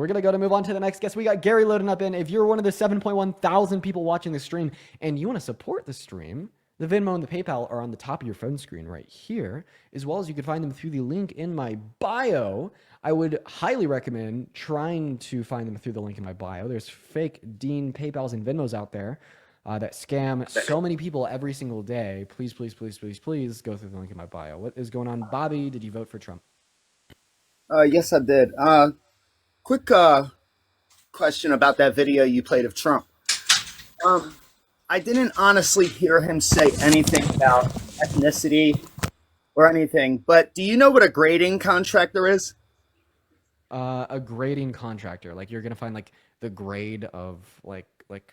we're going to go to move on to the next guest. We got Gary loading up in. If you're one of the 7.1 thousand people watching the stream and you want to support the stream, the Venmo and the PayPal are on the top of your phone screen right here, as well as you can find them through the link in my bio. I would highly recommend trying to find them through the link in my bio. There's fake Dean PayPals and Venmos out there that scam so many people every single day. Please, please, please, please, please go through the link in my bio. What is going on? Bobby, did you vote for Trump? Yes, I did. Quick question about that video you played of Trump. I didn't honestly hear him say anything about ethnicity or anything, but do you know what a grading contractor is? A grading contractor, like you're gonna find like the grade of like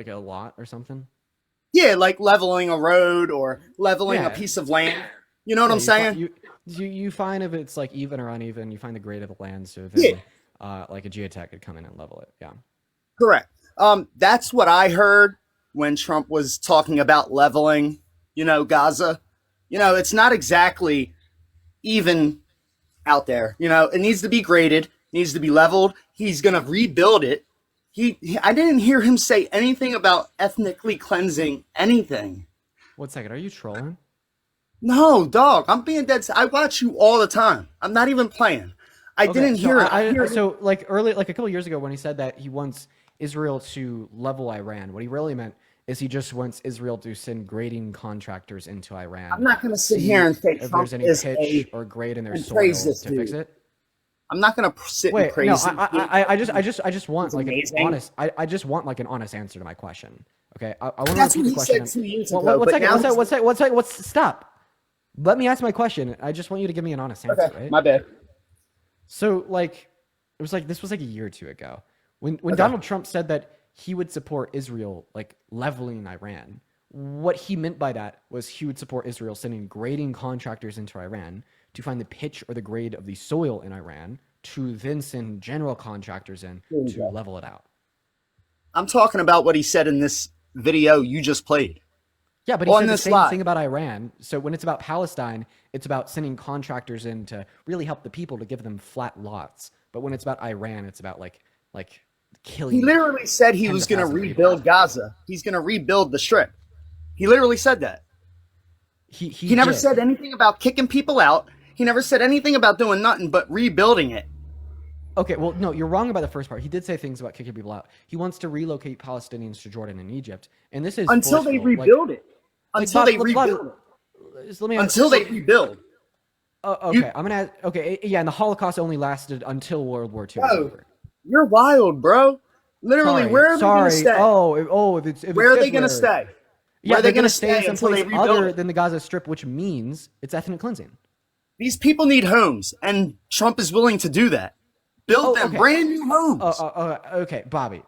a lot or something. Yeah, like leveling a road or leveling a Yeah, piece of land. You know what yeah. I'm saying? You find if it's like even or uneven. You find the grade of the land. So Yeah, then, like a geotech could come in and level it. Yeah. correct. That's what I heard when Trump was talking about leveling, Gaza. It's not exactly even out there. It needs to be graded, needs to be leveled. He's going to rebuild it. I didn't hear him say anything about ethnically cleansing anything. 1 second. Are you trolling? No, dog, I'm being dead. I watch you all the time. I'm not even playing. I Okay. didn't So hear it. I hear so like early, like a couple years ago when he said that he wants Israel to level Iran, what he really meant is he just wants Israel to send grading contractors into I'm Iran, not going to sit here see and say if Trump there's any is pitch or grade in their and praise soil this to fix dude. it. I'm not going to sit and Wait, no, praise him. I just want He's like an amazing. honest, I just want like an honest answer to my question. Okay, I want to That's repeat what the he question. said 2 years Well, ago. one But second, now one second, he's one second, one second, stop. Let me ask my question. I just want you to give me an honest okay. answer, right? My bad. So like, it was like this was like a year or two ago when Okay. Donald Trump said that he would support Israel like leveling Iran. What he meant by that was he would support Israel sending grading contractors into Iran to find the pitch or the grade of the soil in Iran to then send general contractors in Here we to go. level it out. I'm talking about what he said in this video you just played Yeah, but he on said the this same live. thing about Iran. So when it's about Palestine, it's about sending contractors in to really help the people to give them flat lots. But when it's about Iran, it's about like He killing literally said he tens was of going to thousands of people. rebuild Gaza. He's going to rebuild the strip. He literally said that. He He never did. said anything about kicking people out. He never said anything about doing nothing but rebuilding it. Okay, well, no, you're wrong about the first part. He did say things about kicking people out. He wants to relocate Palestinians to Jordan and Egypt, and this is Until they forceful. rebuild it. Like Until Bob, they rebuild it. let me ask. Until they rebuild. Okay, You, I'm gonna. Okay, yeah, and the Holocaust only lasted until World War II was bro, over. you're wild, bro. Literally, Sorry, where are they going to sorry. stay? Oh, if Where it's are they going to Hitler, stay? Where yeah, are they're they going gonna to stay stay until they someplace rebuild other it? than the Gaza Strip, which means it's ethnic cleansing. These people need homes, and Trump is willing to do that. Build Oh, them okay. brand new homes. Okay, Bobby.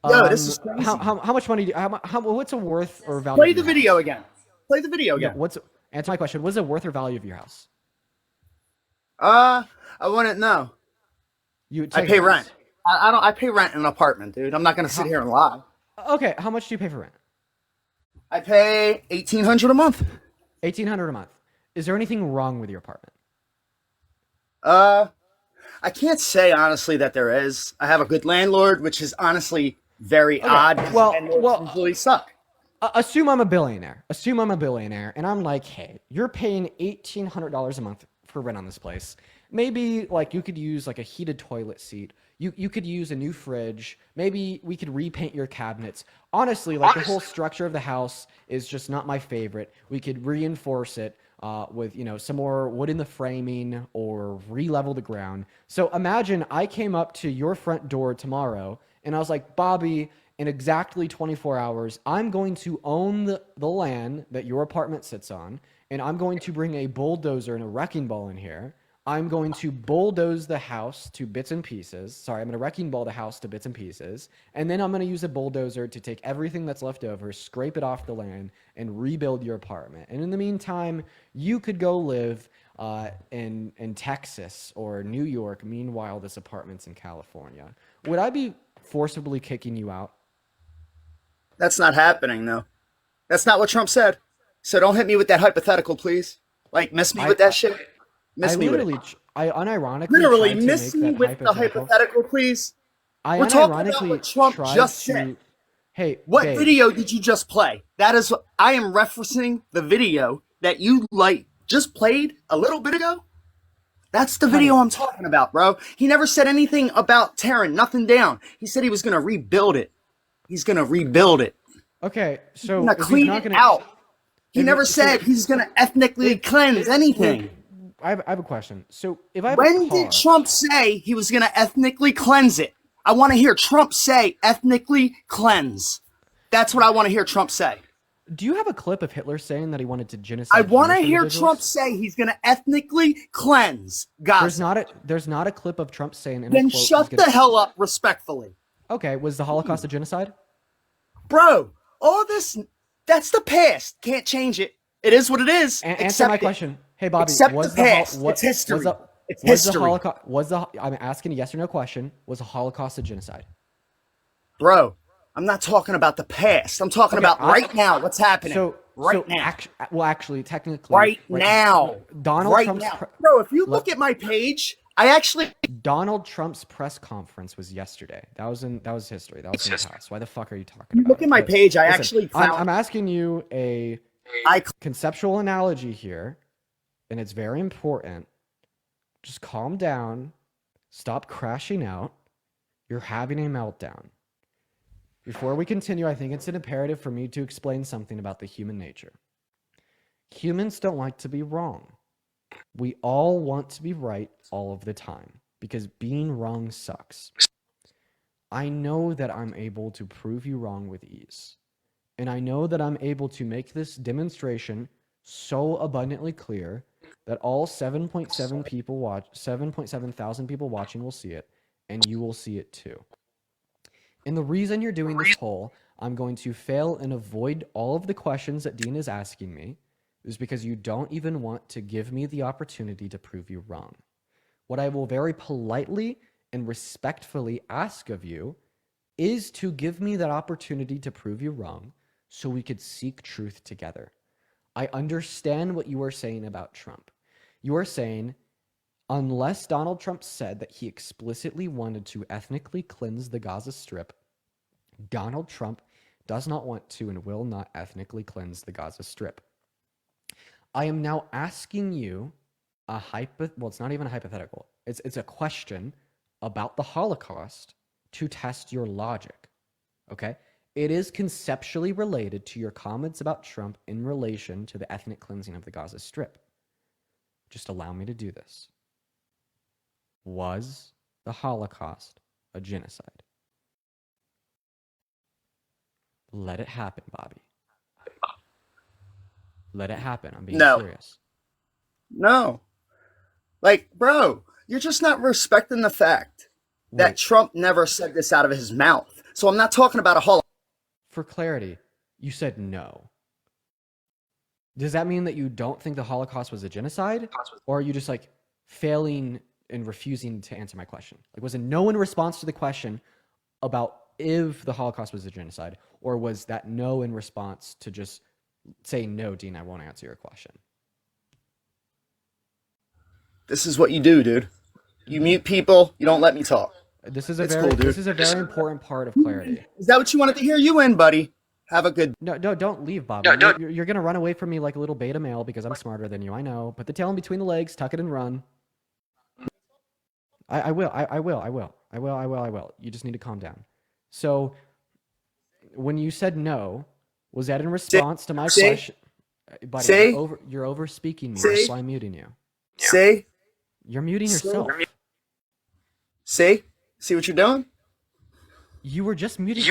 Yo, this is crazy. How much money? What's the worth or value Play of the your video house? again. Play the video No, again. answer my question? What's the worth or value of your house? I wouldn't know. You I take a pay rent. guess. I don't. I pay rent in an apartment, dude. I'm not gonna sit How? here and lie. Okay, how much do you pay for rent? I pay 1,800 a month. 1,800 a month. Is there anything wrong with your apartment? Uh, I can't say honestly that there is. I have a good landlord, which is honestly very Okay, odd because well, landlords usually suck. assume I'm a billionaire. Assume I'm a billionaire, and I'm like, hey, you're paying $1,800 a month for rent on this place. Maybe like you could use like a heated toilet seat. You could use a new fridge. Maybe we could repaint your cabinets. Honestly, like the whole structure of the house is just not my favorite. We could reinforce it with some more wood in the framing or re-level the ground. So imagine I came up to your front door tomorrow and I was like, Bobby, in exactly 24 hours, I'm going to own the land that your apartment sits on, and I'm going to bring a bulldozer and a wrecking ball in here. I'm going to bulldoze the house to bits and pieces. Sorry, I'm going to wrecking ball the house to bits and pieces. And then I'm going to use a bulldozer to take everything that's left over, scrape it off the land, and rebuild your apartment. And in the meantime, you could go live in Texas or New York. Meanwhile, this apartment's in California. Would I be forcibly kicking you out? That's not happening, though. That's not what Trump said. So don't hit me with that hypothetical, please. Like, miss me I, with that I shit. I Miss me with it. literally, I unironically Literally, tried to miss make me that with the hypothetical. hypothetical, please. I We're talking about unironically what Trump tried just to. said. Hey, What babe. video did you just play? That is, I am referencing the video that you just played a little bit ago. That's the Honey. video I'm talking about, bro. He never said anything about tearing nothing down. He said he was going to rebuild it. He's going to rebuild it. Okay, He's so going to if he's clean not it gonna, out. He if never he, so said he's going to ethnically cleanse anything. I have a question. So if I have a When car, did Trump say he was going to ethnically cleanse it? I want to hear Trump say ethnically cleanse. That's what I want to hear Trump say. do you have a clip of Hitler saying that he wanted to genocide? I want to Jewish hear individuals? Trump say he's going to ethnically cleanse Gaza. There's not a clip of Trump saying in a Then quote. shut the hell up respectfully. Okay, was the Holocaust a genocide? Bro, all this, that's the past. Can't change it. It is what it is. Answer my question. Hey, Bobby, Accept was the past. What, it's history. Was the, it's was history. the Holocaust? Was the I'm asking a yes or no question. Was the Holocaust a genocide? Bro, I'm not talking about the past. I'm talking about right now. What's happening? Now. Actually, technically, Right now. Donald right Trump's now. Bro, if you look at my page, Donald Trump's press conference was yesterday. That was history. That was in the past. Why the fuck are you talking about? Look at my page. I'm asking you a conceptual analogy here, and it's very important. Just calm down. Stop crashing out. You're having a meltdown. Before we continue, I think it's an imperative for me to explain something about the human nature. Humans don't like to be wrong. We all want to be right all of the time because being wrong sucks. I know that I'm able to prove you wrong with ease. And I know that I'm able to make this demonstration so abundantly clear that all 7.7 thousand people watching will see it, and you will see it too. And the reason you're doing this poll, I'm going to fail and avoid all of the questions that Dean is asking me, is because you don't even want to give me the opportunity to prove you wrong. What I will very politely and respectfully ask of you is to give me that opportunity to prove you wrong so we could seek truth together. I understand what you are saying about Trump. You are saying, unless Donald Trump said that he explicitly wanted to ethnically cleanse the Gaza Strip, Donald Trump does not want to and will not ethnically cleanse the Gaza Strip. I am now asking you it's not even a hypothetical. It's a question about the Holocaust to test your logic. Okay? It is conceptually related to your comments about Trump in relation to the ethnic cleansing of the Gaza Strip. Just allow me to do this. Was the Holocaust a genocide? Let it happen, Bobby. Let it happen. I'm being serious. No. Like, bro, you're just not respecting the fact that Trump never said this out of his mouth. So I'm not talking about a Holocaust. For clarity, you said no. Does that mean that you don't think the Holocaust was a genocide? Or are you just like failing and refusing to answer my question? Like, was a no in response to the question about if the Holocaust was a genocide? Or was that no in response to just saying, no, Dean, I won't answer your question? This is what you do, dude. You mute people. You don't let me talk. This is a very important part of clarity. Is that what you wanted to hear? You win, buddy. Have a good... No, don't leave, Bobby. You're going to run away from me like a little beta male because I'm smarter than you. I know. Put the tail in between the legs, tuck it and run. I will. You just need to calm down. So, when you said no, was that in response to my question? Buddy, you're over speaking me. That's why I'm muting you. You're muting yourself. See what you're doing? You were just muting.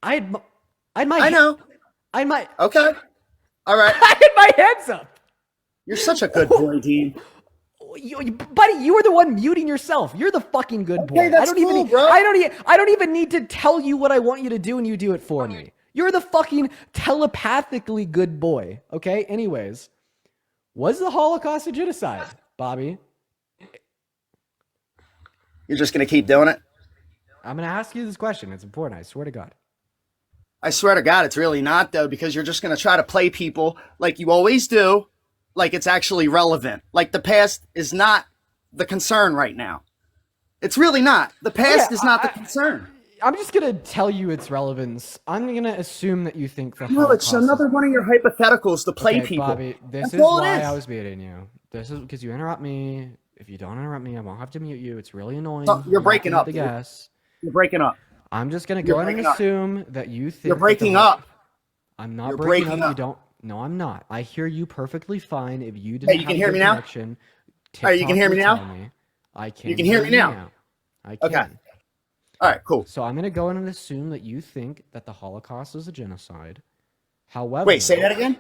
I know. Okay. All right. I had my hands up. You're such a good boy, Dean. Buddy, you were the one muting yourself. You're the fucking good boy. Okay, that's cool, bro. I don't even need to tell you what I want you to do, and you do it for me. You're the fucking telepathically good boy. Okay. Anyways, was the Holocaust a genocide, Bobby? You're just gonna keep doing it? I'm gonna ask you this question. It's important. I swear to God. I swear to God, it's really not, though, because you're just going to try to play people like you always do, like it's actually relevant. Like the past is not the concern right now. It's really not. The past is not the concern. I'm just going to tell you its relevance. I'm going to assume that you think the No, it's Holocaust another one of your hypotheticals to play Okay, people. Bobby, this That's is all it why is. I was muting you. This is because you interrupt me. If you don't interrupt me, I won't have to mute you. It's really annoying. So, you're You have to breaking hit up, the dude. gas. You're breaking up. I'm just going to You're go ahead and breaking up. assume that you think You're that breaking up. I'm not You're breaking breaking up. You up. don't. No, I'm not. I hear you perfectly fine. If you didn't Hey, you have can a hear good me now? connection, All right, you can TikTok hear me will now? tell me. I can. You can hear me now? I can. Okay. All right, cool. So I'm going to go in and assume that you think that the Holocaust is a genocide. However, Wait, say that again?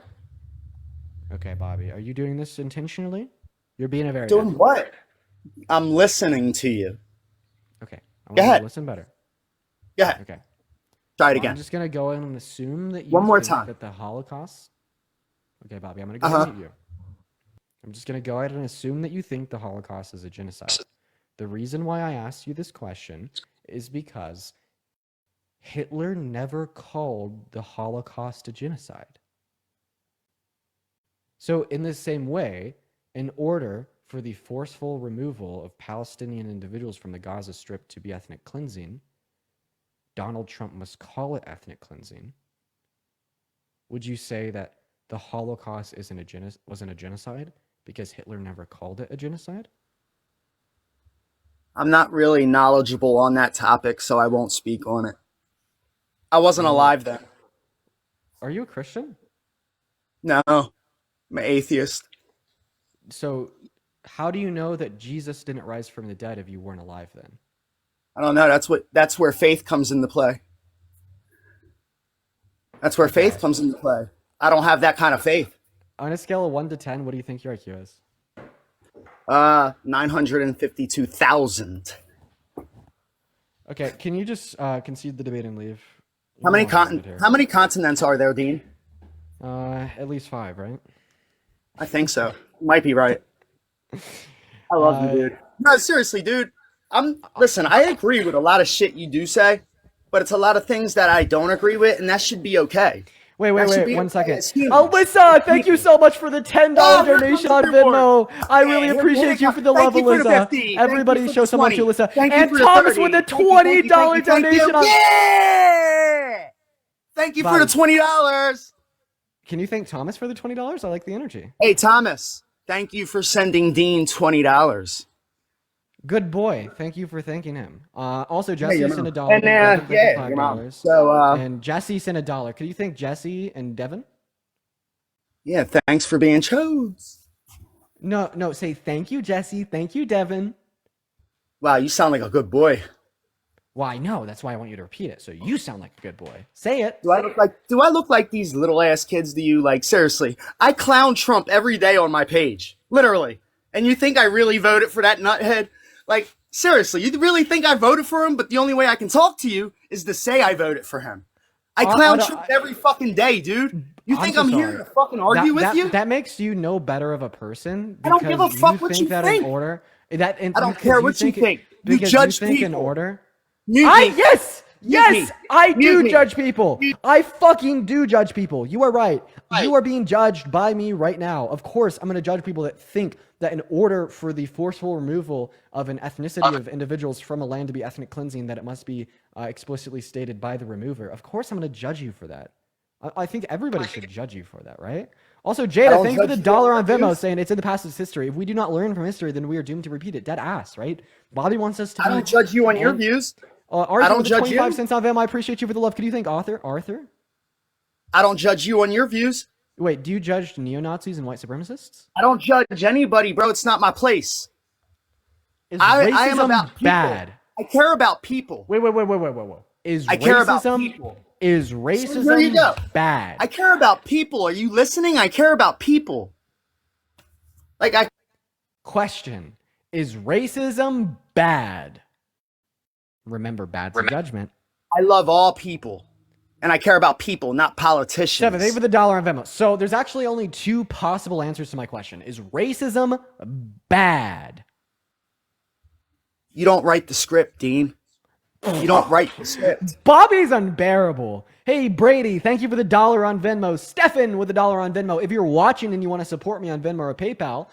Okay, Bobby, are you doing this intentionally? You're being a very Doing what? I'm listening to you. Okay, I want Go you ahead. to listen better. Go ahead. Okay, Try it I'm again. just gonna go in and assume that you One more think time. that the Holocaust. Okay, Bobby, I'm gonna go ahead and mute you. I'm just gonna go ahead and assume that you think the Holocaust is a genocide. The reason why I asked you this question is because Hitler never called the Holocaust a genocide. So, in the same way, in order for the forceful removal of Palestinian individuals from the Gaza Strip to be ethnic cleansing, Donald Trump must call it ethnic cleansing. Would you say that the Holocaust wasn't a genocide because Hitler never called it a genocide? I'm not really knowledgeable on that topic, so I won't speak on it. I wasn't alive then. Are you a Christian? No, I'm an atheist. So, how do you know that Jesus didn't rise from the dead if you weren't alive then? I don't know. That's where faith comes into play. That's where faith comes into play. I don't have that kind of faith. On a scale of 1 to 10, what do you think your IQ is? 952,000. Okay, can you just concede the debate and leave? How many continents are there, Dean? At least 5, right? I think so. Might be right. I love you, dude. No, seriously, dude. Listen, I agree with a lot of shit you do say, but it's a lot of things that I don't agree with, and that should be okay. Wait, That should 1 be second. as humans. Alyssa, thank you so much for the $10 Oh, here donation comes on the reward. Venmo. I Yeah, really here appreciate we you go. for the Thank love, you for the Alyssa. 50. Everybody Thank you show for some the love to 20. Alyssa. Thank you And for the Thomas 30. with the Thank you, $20 thank you. donation on. Yeah! Thank you for the $20. Can you thank Thomas for the $20? I like the energy. Hey, Thomas. Thank you for sending Dean $20. Good boy. Thank you for thanking him. Also, Jesse your sent mom. $1. And, Devin thanked your mom. $5. So, and Jesse sent $1. Could you thank Jesse and Devin? yeah, thanks for being chose. No, say thank you, Jesse. Thank you, Devin. Wow, you sound like a good boy. Well, I know. That's why I want you to repeat it. So you sound like a good boy. Say it. Do I look like these little ass kids to you? Like, seriously, I clown Trump every day on my page, literally. And you think I really voted for that nuthead? Like, seriously, you really think I voted for him? But the only way I can talk to you is to say I voted for him. I clown Trump every fucking day, dude. You think I'm here to fucking argue with you? That makes you no better of a person. I don't give a fuck what you that think. in order. I don't care what you think. You judge people. In order. Yes, I do judge people. I fucking do judge people. You are right. You are being judged by me right now. Of course, I'm going to judge people that think that in order for the forceful removal of an ethnicity of individuals from a land to be ethnic cleansing, that it must be explicitly stated by the remover. Of course, I'm going to judge you for that. I think everybody should judge you for that, right? Also, Jada, thank you for the $1 on Venmo saying it's in the past is history. If we do not learn from history, then we are doomed to repeat it. Dead ass, right? Bobby wants us to I don't judge you on your views. Arthur, I don't with the judge 25 you. cents on Venmo. I appreciate you for the love. Could you thank Arthur? I don't judge you on your views. Wait, do you judge neo-Nazis and white supremacists? I don't judge anybody, bro. It's not my place. Is I racism am about people. bad? I care about people. Wait. Is I care about people. Is So racism here you go. bad? I care about people. Are you listening? I care about people. Question. Is racism bad? Remember, bad for judgment. I love all people. And I care about people, not politicians. 7, thank you for the $1 on Venmo. So there's actually only 2 possible answers to my question. Is racism bad? You don't write the script, Dean. You don't write the script. Bobby's unbearable. Hey, Brady, thank you for the $1 on Venmo. Stefan with the $1 on Venmo. If you're watching and you want to support me on Venmo or PayPal,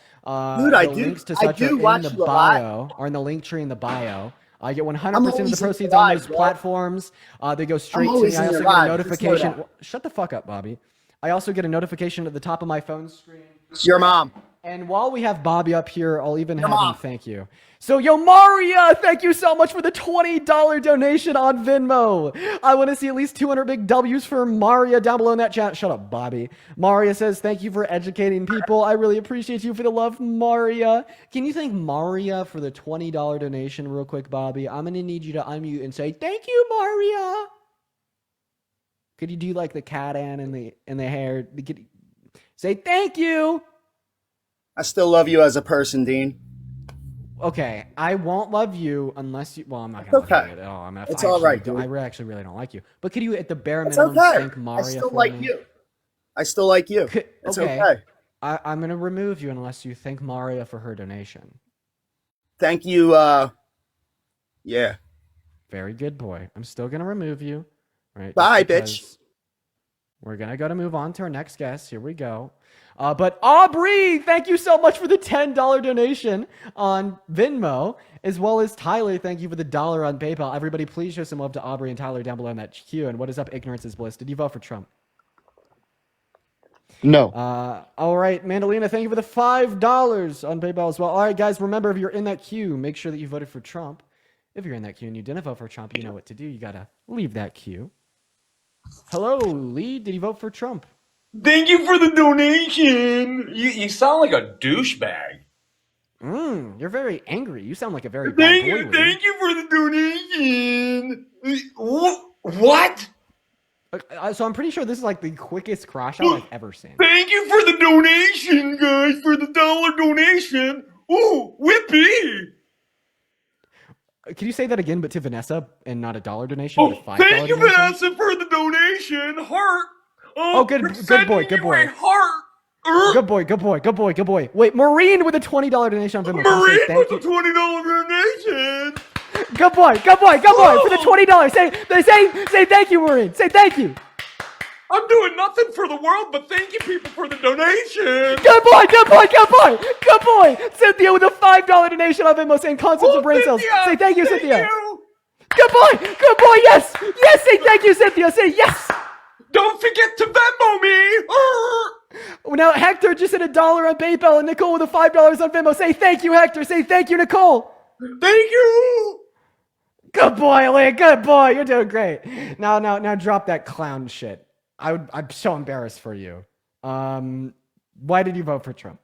Dude, the links to such are in watch the you a lot. bio, or in the link tree in the bio. I get 100% of the always in proceeds your on live, those bro. platforms. They go straight to me. always I in also your get a live. notification. Just know Shut the fuck up, Bobby. I also get a notification at the top of my phone screen. Your mom. And while we have Bobby up here, I'll even have him mom. thank you. So, yo, Maria, thank you so much for the $20 donation on Venmo. I want to see at least 200 big W's for Maria down below in that chat. Shut up, Bobby. Maria says, thank you for educating people. I really appreciate you for the love, Maria. Can you thank Maria for the $20 donation real quick, Bobby? I'm going to need you to unmute and say, thank you, Maria. Could you do like the cat Ann in the hair? Say thank you. I still love you as a person, Dean. Okay, I won't love you unless you. Well, I'm not gonna love you at all. I mean, It's all right, dude. I actually really don't like you. But could you, at the bare It's minimum, okay. thank Maria I still for like me? you. I still like you. It's okay. I'm gonna remove you unless you thank Maria for her donation. Thank you. Yeah. Very good, boy. I'm still gonna remove you. Right. Bye, bitch. We're gonna move on to our next guest. Here we go. But Aubrey, thank you so much for the $10 donation on Venmo, as well as Tyler. Thank you for the $1 on PayPal. Everybody, please show some love to Aubrey and Tyler down below in that queue. And what is up, Ignorance is Bliss? Did you vote for Trump? No. All right, Mandalina, thank you for the $5 on PayPal as well. All right, guys, remember, if you're in that queue, make sure that you voted for Trump. If you're in that queue and you didn't vote for Trump, you know what to do. You gotta leave that queue. Hello, Lee. Did you vote for Trump? Thank you for the donation. You sound like a douchebag. You're very angry. You sound like a very bad boy, Lee. Thank you for the donation. What? So I'm pretty sure this is like the quickest crash out I've ever seen. Thank you for the donation, guys, for the $1 donation. Ooh, whippy. Can you say that again, but to Vanessa, and not a $1 donation? Oh, but a $5 thank you, donation? Vanessa, for the donation. Heart. Oh, good boy, good boy. Heart. Good boy. Wait, Maureen with a $20 donation on Venmo. Maureen with the $20 donation. Good boy, for the $20. Say thank you, Maureen. Say thank you. I'm doing nothing for the world, but thank you, people, for the donation. Good boy. Cynthia with a $5 donation on Venmo, saying concepts of brain cells. Say thank you, Cynthia. Good boy. Yes. Say thank you, Cynthia. Say yes. Don't forget to Venmo me. Now Hector just hit $1 on PayPal, and Nicole with a $5 on Venmo. Say thank you, Hector. Say thank you, Nicole. Thank you. Good boy, Lee. Good boy. You're doing great. Now drop that clown shit. I'm so embarrassed for you. Why did you vote for Trump?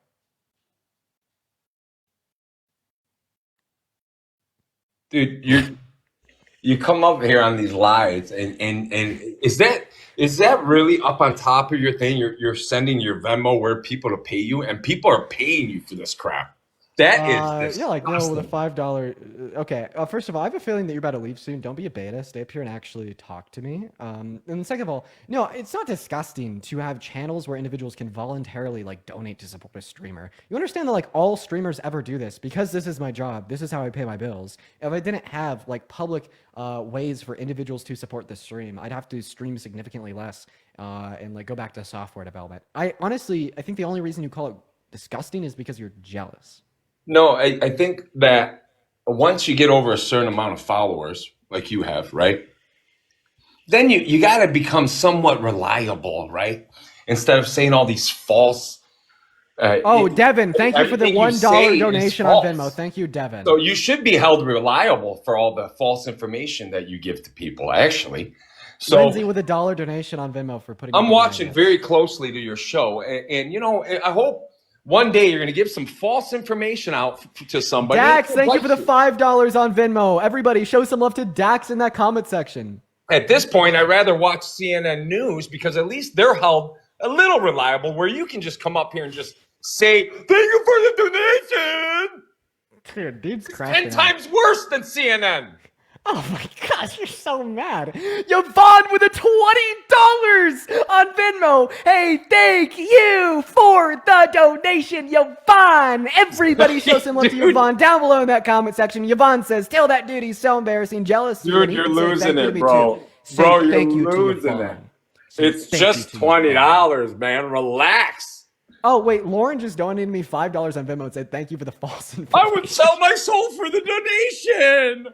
Dude, you come up here on these lives, and is that really up on top of your thing? You're sending your Venmo where people to pay you, and people are paying you for this crap. That is yeah, like no, with a $5. Okay, first of all, I have a feeling that you're about to leave soon. Don't be a beta. Stay up here and actually talk to me. And second of all, no, it's not disgusting to have channels where individuals can voluntarily like donate to support a streamer. You understand that like all streamers ever do this because this is my job. This is how I pay my bills. If I didn't have like public ways for individuals to support the stream, I'd have to stream significantly less and like go back to software development. I think the only reason you call it disgusting is because you're jealous. No, I think that once you get over a certain amount of followers, like you have, right? Then you got to become somewhat reliable, right? Instead of saying all these false. Devin, thank you for the $1 donation on Venmo. Thank you, Devin. So you should be held reliable for all the false information that you give to people, actually. So Lindsay with a $1 donation on Venmo for putting. I'm watching very closely to your show, and you know, I hope one day you're going to give some false information out to somebody. Dax, thank you for the $5 on Venmo. Everybody, show some love to Dax in that comment section. At this point, I'd rather watch CNN News because at least they're held a little reliable, where you can just come up here and just say, thank you for the donation. Dude, dude's crashing 10 times worse than CNN. Oh my gosh, you're so mad. Yvonne with a $20 on Venmo. Hey, thank you for the donation, Yvonne. Everybody show some love to Dude. Yvonne down below in that comment section. Yvonne says, tell that dude he's so embarrassing, jealous. Dude, you're losing it, bro. Say Bro, you're thank you to losing it. Yvonne. Say It's thank you just to Yvonne. $20, man. Relax. Oh, wait, Lauren just donated me $5 on Venmo and said thank you for the false I information. would sell my soul for the donation.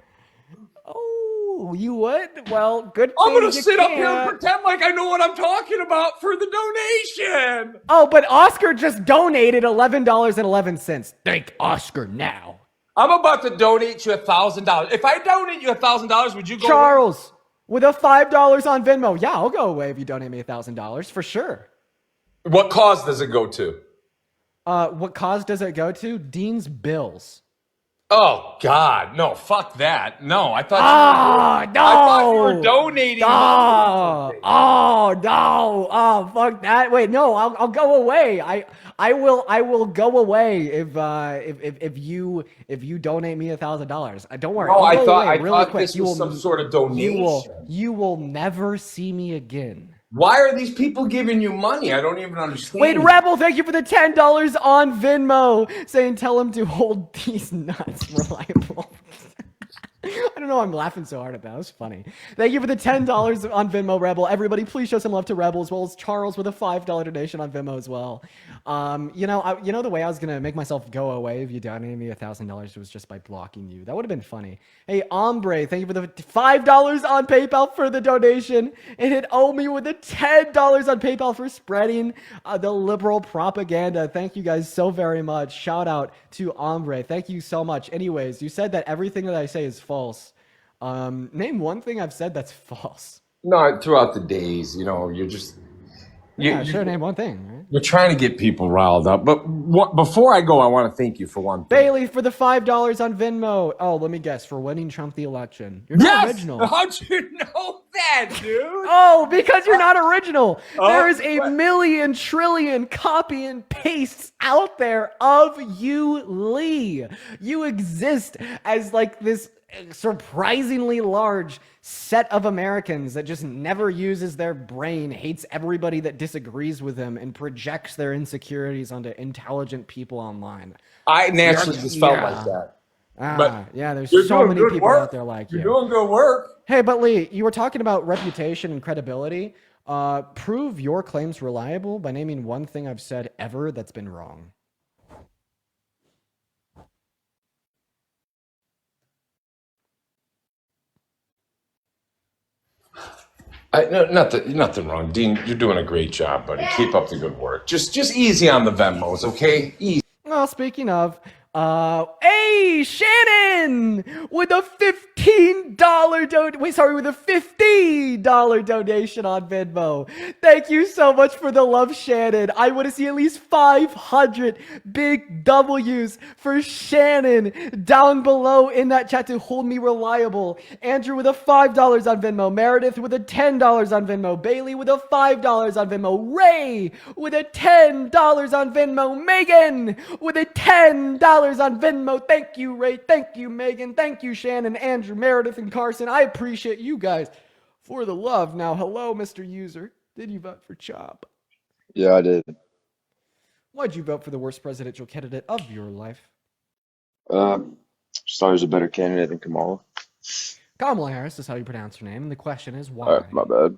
Oh, you would? Well, good I'm thing going to you sit up here and can't. pretend like I know what I'm talking about for the donation. Oh, but Oscar just donated $11.11. Thank Oscar now. I'm about to donate you $1,000. If I donate you $1,000, would you go? Charles, with a $5 on Venmo. Yeah, I'll go away if you donate me $1,000 for sure. What cause does it go to? What cause does it go to? Dean's Bills. Oh God, no! Fuck that! No, I thought. No! I thought you were donating. No! No! Fuck that! Wait, no! I'll go away. I will go away if you donate me $1,000. Don't worry. No, I'll I go thought away really quick. this was some sort of donation. You will never see me again. Why are these people giving you money? I don't even understand. Wait, Rebel, thank you for the $10 on Venmo, saying tell him to hold these nuts reliable. I don't know why I'm laughing so hard at that. It was funny. Thank you for the $10 on Venmo, Rebel. Everybody, please show some love to Rebel, as well as Charles with a $5 donation on Venmo as well. You know the way I was gonna make myself go away if you donated me $1,000 was just by blocking you. That would have been funny. Hey, Ombre, thank you for the $5 on PayPal for the donation, and hit Omi with the $10 on PayPal for spreading the liberal propaganda. Thank you guys so very much. Shout out to Ombre. Thank you so much. Anyways, you said that everything that I say is false. Name one thing I've said that's false. No, throughout the days, you're just. Sure, name one thing, right? You're trying to get people riled up. But before I go, I want to thank you for one thing. Bailey for the $5 on Venmo. Oh, let me guess, for winning Trump the election. You're not original. How'd you know that, dude? Oh, because you're not original. Oh, there is a million trillion copy and pastes out there of you, Lee. You exist as like this surprisingly large set of Americans that just never uses their brain, hates everybody that disagrees with them, and projects their insecurities onto intelligent people online. I naturally just felt like that. But yeah, there's you're so doing many good people work. out there like You're you. doing good work. Hey, but Lee, you were talking about reputation and credibility. Prove your claims reliable by naming one thing I've said ever that's been wrong. Nothing wrong, Dean. You're doing a great job, buddy. Keep up the good work. Just easy on the Venmos, okay? Easy. Well, speaking of, hey, Shannon with a $50 with a $50 donation on Venmo. Thank you so much for the love, Shannon. I want to see at least 500 big W's for Shannon down below in that chat to hold me reliable. Andrew with a $5 on Venmo. Meredith with a $10 on Venmo. Bailey with a $5 on Venmo. Ray with a $10 on Venmo. Megan with a $10 on Venmo. Thank you, Ray. Thank you, Megan. Thank you, Shannon, Andrew, Meredith, and Carson. I appreciate you guys for the love. Now, hello, Mr. User. Did you vote for Chop? Yeah, I did. Why'd you vote for the worst presidential candidate of your life? Just thought he was a better candidate than Kamala. Kamala Harris is how you pronounce her name, and the question is why? Alright, my bad.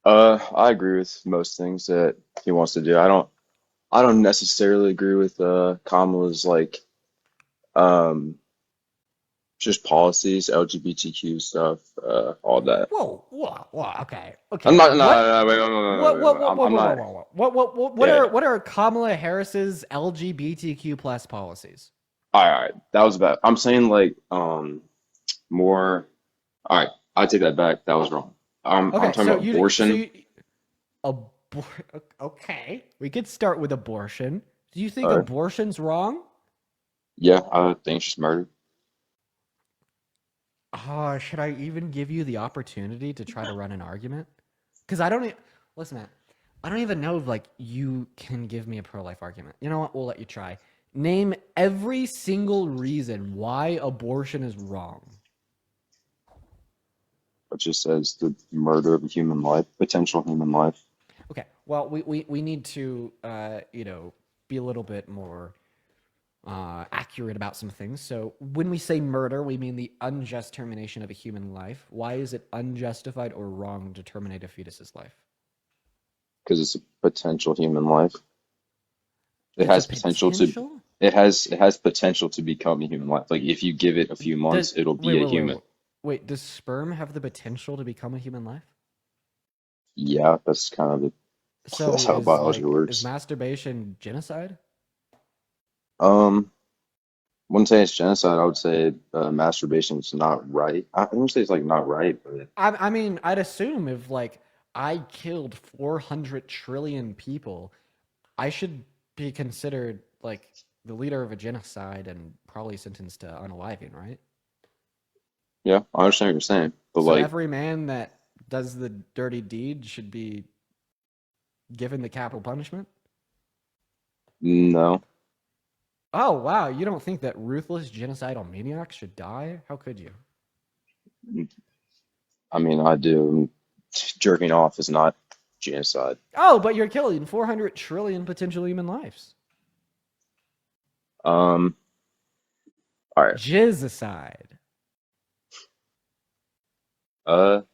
I agree with most things that he wants to do. I don't necessarily agree with Kamala's just policies, LGBTQ stuff, all that. Whoa, okay. I'm not. No, wait, no. I'm not. What are Kamala Harris's LGBTQ plus policies? All right, that was bad. I'm saying more. All right, I take that back. That was wrong. I'm talking about abortion. Okay, we could start with abortion. Do you think abortion's wrong? Yeah, I think she's murdered. Should I even give you the opportunity to try to run an argument? Because listen, man, I don't even know if you can give me a pro-life argument. You know what? We'll let you try. Name every single reason why abortion is wrong. It just says the murder of a human life, potential human life. Okay. Well, we need to be a little bit more accurate about some things. So when we say murder, we mean the unjust termination of a human life. Why is it unjustified or wrong to terminate a fetus's life? Because it's a potential human life. It It's has a potential to. potential? It has potential to become a human life. Like if you give it a few months, it'll be a human. Wait, does sperm have the potential to become a human life? Yeah, that's kind of So that's how biology is works. masturbation genocide? Wouldn't say it's genocide. I would say masturbation is not right. I wouldn't say it's like not right, but I mean, I'd assume if like I killed 400 trillion people, I should be considered like the leader of a genocide and probably sentenced to unaliving, right? yeah, I understand what you're saying. But So like, every man that does the dirty deed should be given the capital punishment? no, Oh, wow. You don't think that ruthless genocidal maniacs should die? How could you? I mean I do. Jerking off is not genocide. Oh, but you're killing 400 trillion potential human lives. All right. Jizzicide. All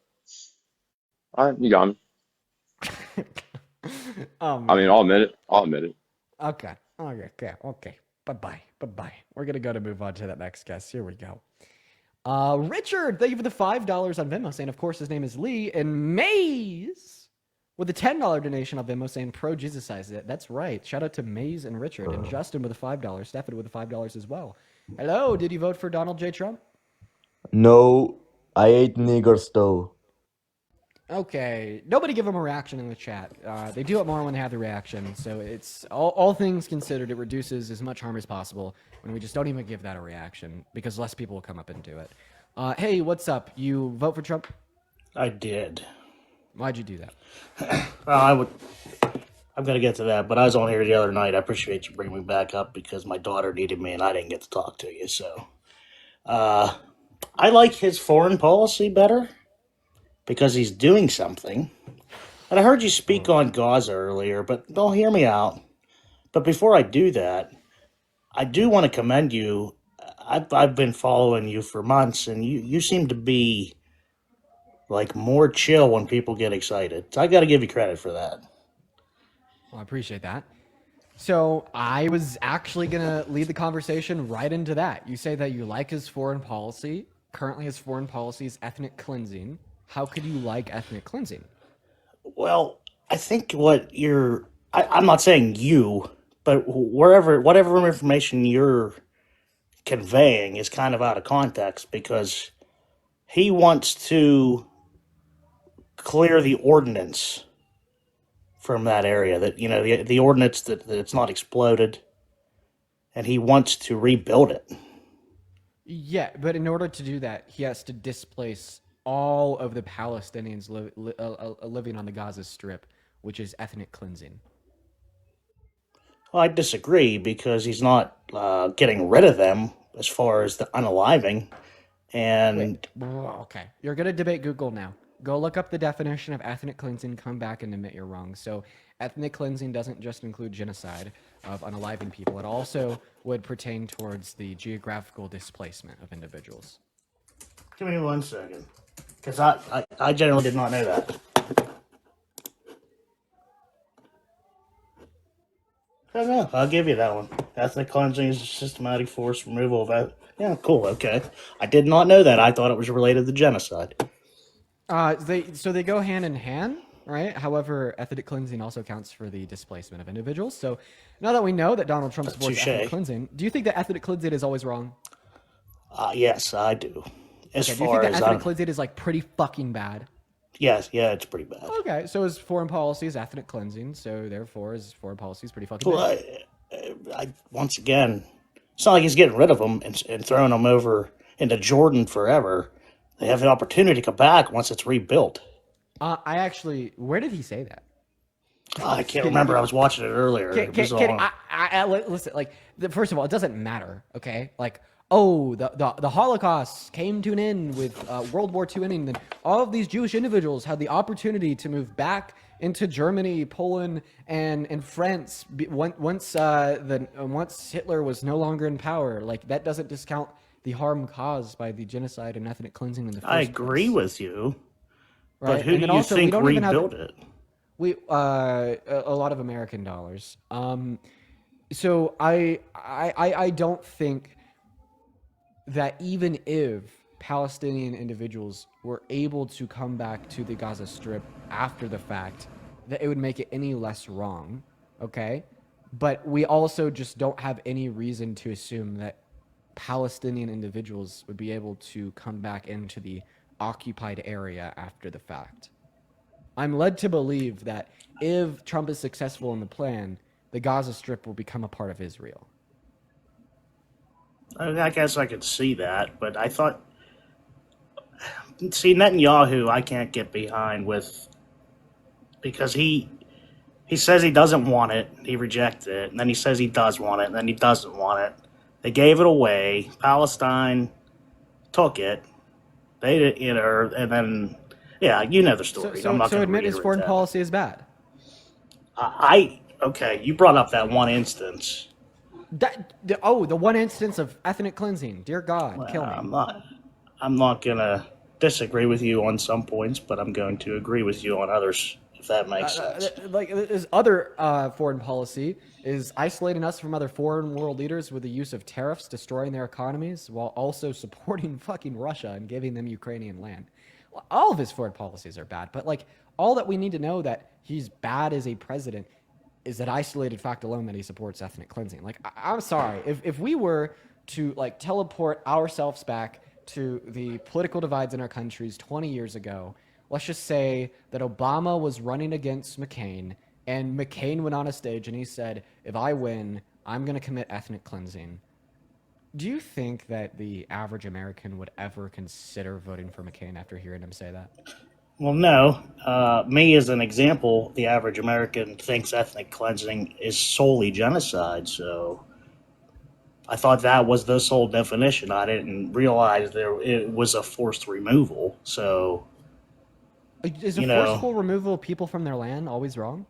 right, you got me. Oh, I mean, man. I'll admit it. I'll admit it. Okay. Okay. Bye-bye. We're going to go to move on to that next guest. Here we go. Richard, thank you for the $5 on Venmo, saying, of course, his name is Lee. And Maze with a $10 donation on Venmo, saying, pro Jizzicize it. That's right. Shout out to Maze and Richard. And Justin with a $5. Stephanie with a $5 as well. Hello, did you vote for Donald J. Trump? No, I ate niggers though. Okay, nobody give them a reaction in the chat. They do it more when they have the reaction, so it's all things considered, it reduces as much harm as possible when we just don't even give that a reaction because less people will come up and do it. Hey, what's up? You vote for Trump? I did. Why'd you do that? Well, I'm going to get to that, but I was on here the other night. I appreciate you bringing me back up because my daughter needed me and I didn't get to talk to you. So I like his foreign policy better because he's doing something. And I heard you speak on Gaza earlier, but don't hear me out. But before I do that, I do want to commend you. I've been following you for months, and you seem to be like more chill when people get excited. So I got to give you credit for that. Well, I appreciate that. So I was actually going to lead the conversation right into that. You say that you like his foreign policy. Currently, his foreign policy is ethnic cleansing. How could you like ethnic cleansing? Well, I think what I'm not saying you, but whatever information you're conveying is kind of out of context because he wants to clear the ordinance from that area, that the ordinance that it's not exploded, and he wants to rebuild it. Yeah, but in order to do that, he has to displace all of the Palestinians living on the Gaza Strip, which is ethnic cleansing. Well, I disagree because he's not getting rid of them as far as the unaliving. And Okay, you're gonna debate Google now. Go look up the definition of ethnic cleansing, come back and admit you're wrong. So ethnic cleansing doesn't just include genocide of unaliving people. It also would pertain towards the geographical displacement of individuals. give me 1 second, because I generally did not know that. I don't know. I'll give you that one. Ethnic cleansing is a systematic forced removal of. Yeah, cool. Okay, I did not know that. I thought it was related to genocide. They go hand in hand, right? However, ethnic cleansing also counts for the displacement of individuals. So now that we know that Donald Trump supports ethnic cleansing, do you think that ethnic cleansing is always wrong? Yes, I do. Do you think that ethnic cleansing is like pretty fucking bad? Yes, yeah, it's pretty bad. Okay, so his foreign policy is ethnic cleansing, so therefore his foreign policy is pretty fucking bad. Well, once again, it's not like he's getting rid of them and throwing them over into Jordan forever. They have the opportunity to come back once it's rebuilt. Where did he say that? I can't remember. I was watching it earlier. Listen, like, first of all, it doesn't matter, okay? Like, oh, the Holocaust came to an end with World War II ending, then all of these Jewish individuals had the opportunity to move back into Germany, Poland, and France once Hitler was no longer in power. Like, that doesn't discount the harm caused by the genocide and ethnic cleansing in the first I agree place, with you, but right? who And do then you also, we think don't even have rebuilt it? a lot of American dollars. So I don't think that even if Palestinian individuals were able to come back to the Gaza Strip after the fact, that it would make it any less wrong, okay? But we also just don't have any reason to assume that Palestinian individuals would be able to come back into the occupied area after the fact. I'm led to believe that if Trump is successful in the plan, the Gaza Strip will become a part of Israel. I guess I could see that, but I thought, see, Netanyahu, I can't get behind with, because he says he doesn't want it, he rejected it, and then he says he does want it, and then he doesn't want it. They gave it away. Palestine took it. They didn't, and then, yeah, you know the story. I'm not So going to admit his reiterate foreign that. policy is bad. Okay, you brought up that one instance. The one instance of ethnic cleansing. Dear God, kill me. I'm not going to disagree with you on some points, but I'm going to agree with you on others, if that makes sense. Like, his other foreign policy is isolating us from other foreign world leaders with the use of tariffs, destroying their economies, while also supporting fucking Russia and giving them Ukrainian land. All of his foreign policies are bad, but like, all that we need to know that he's bad as a president is that isolated fact alone that he supports ethnic cleansing. Like, I'm sorry, if we were to like teleport ourselves back to the political divides in our countries 20 years ago, let's just say that Obama was running against McCain, and McCain went on a stage and he said, if I win, I'm going to commit ethnic cleansing. Do you think that the average American would ever consider voting for McCain after hearing him say that? Well, no. Me, as an example, the average American thinks ethnic cleansing is solely genocide, so I thought that was the sole definition. I didn't realize it was a forced removal, so... Is a forceful removal of people from their land always wrong?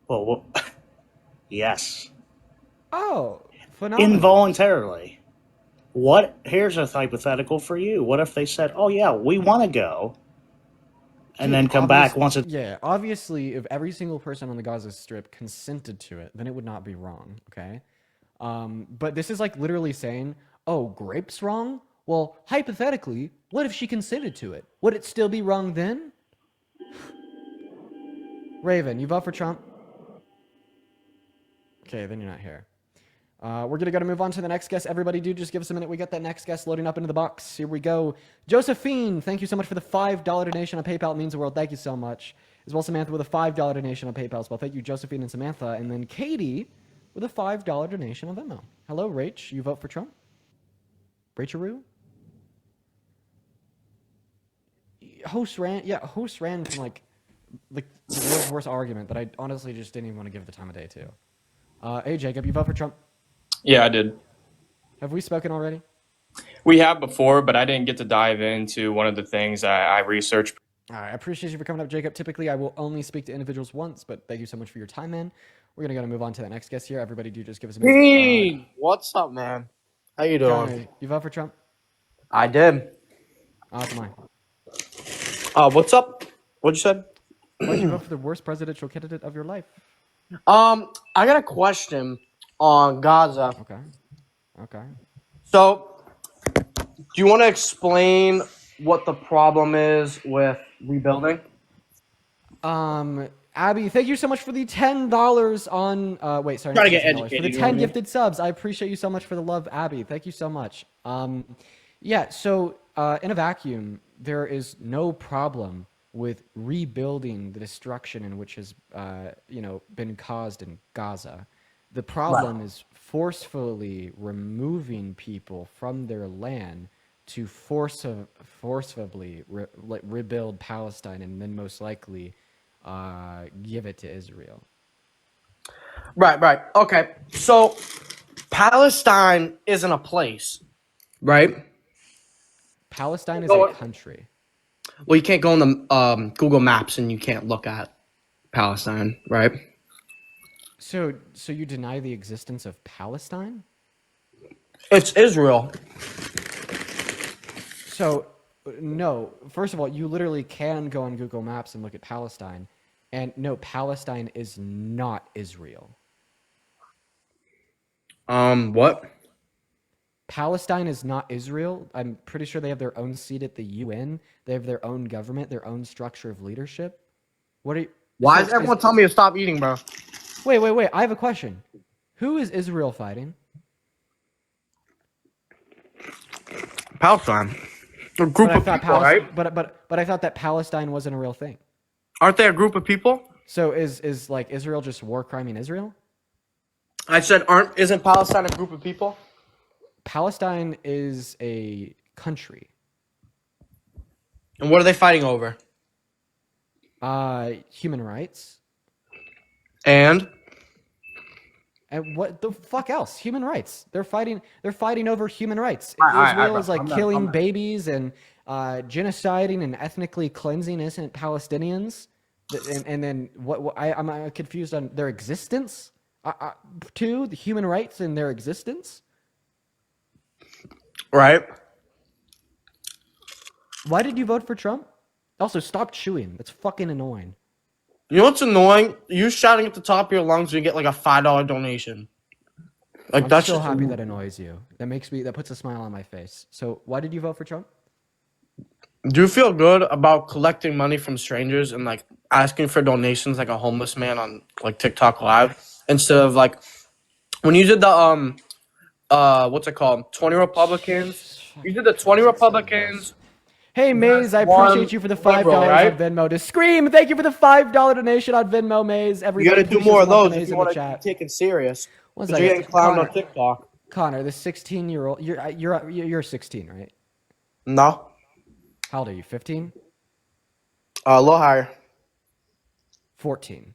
Well, yes. Oh, phenomenal. Involuntarily. Here's a hypothetical for you. What if they said, oh yeah, we want to go, and then come back once it's... Yeah, obviously, if every single person on the Gaza Strip consented to it, then it would not be wrong, okay? But this is like literally saying, oh, grape's wrong? Well, hypothetically, what if she consented to it? Would it still be wrong then? Raven, you vote for Trump? Okay, then you're not here. We're going to move on to the next guest. Everybody do just give us a minute. We got that next guest loading up into the box. Here we go. Josephine, thank you so much for the $5 donation on PayPal. It means the world. Thank you so much. As well, Samantha with a $5 donation on PayPal as well. Thank you, Josephine and Samantha. And then Katie with a $5 donation on Venmo. Hello, Rach. You vote for Trump? Racharoo? Host ran from like the world's worst argument that I honestly just didn't even want to give the time of day to. Hey, Jacob, you vote for Trump? Yeah, I did. Have we spoken already? We have before, but I didn't get to dive into one of the things I researched. All right, I appreciate you for coming up, Jacob. Typically, I will only speak to individuals once, but thank you so much for your time, man. We're going to move on to the next guest here. Everybody do just give us a minute. Hey, what's up, man? How you doing? Johnny, you vote for Trump? I did. That's mine. What's up? What'd you say? Why did you vote for the worst presidential candidate of your life? I got a question on Gaza. Okay. So, do you want to explain what the problem is with rebuilding? Abby, thank you so much for the $10 on. Wait, sorry. Try to get $10. educated. For the 10 gifted subs. I appreciate you so much for the love, Abby. Thank you so much. Yeah. So, in a vacuum, there is no problem with rebuilding the destruction in which has, been caused in Gaza. The problem is forcefully removing people from their land to forcibly rebuild Palestine and then most likely give it to Israel. Right. Okay. So, Palestine isn't a place, right? Palestine is a country. Well, you can't go on the Google Maps and you can't look at Palestine, right? So you deny the existence of Palestine? It's Israel. So, no. First of all, you literally can go on Google Maps and look at Palestine. And no, Palestine is not Israel. What? Palestine is not Israel. I'm pretty sure they have their own seat at the UN. They have their own government, their own structure of leadership. What are you? Why is everyone telling me to stop eating, bro? Wait. I have a question. Who is Israel fighting? Palestine. A group of people, right? But I thought that Palestine wasn't a real thing. Aren't they a group of people? So is like Israel just war criming Israel? I said, isn't Palestine a group of people? Palestine is a country. And what are they fighting over? Human rights. And what the fuck else? Human rights. They're fighting over human rights. Israel is like killing babies and genociding and ethnically cleansing innocent Palestinians. And then I'm confused on their existence. Too, the human rights and their existence. Right. Why did you vote for Trump? Also, stop chewing. That's fucking annoying. You know what's annoying? You shouting at the top of your lungs, you get like a $5 donation. Like I'm that's so just happy that annoys you. That puts a smile on my face. So why did you vote for Trump? Do you feel good about collecting money from strangers and like asking for donations like a homeless man on like TikTok Live instead of like when you did the what's it called? 20 Republicans. You did the 20 Republicans. Hey Maze, I appreciate you for the $5 on Venmo to scream. Thank you for the $5 donation on Venmo, Maze. Everybody, you gotta do more of those if you want to be taken serious. You're getting clowned on TikTok. Connor, the 16-year-old, you're 16, right? No. How old are you? 15? A little higher. 14.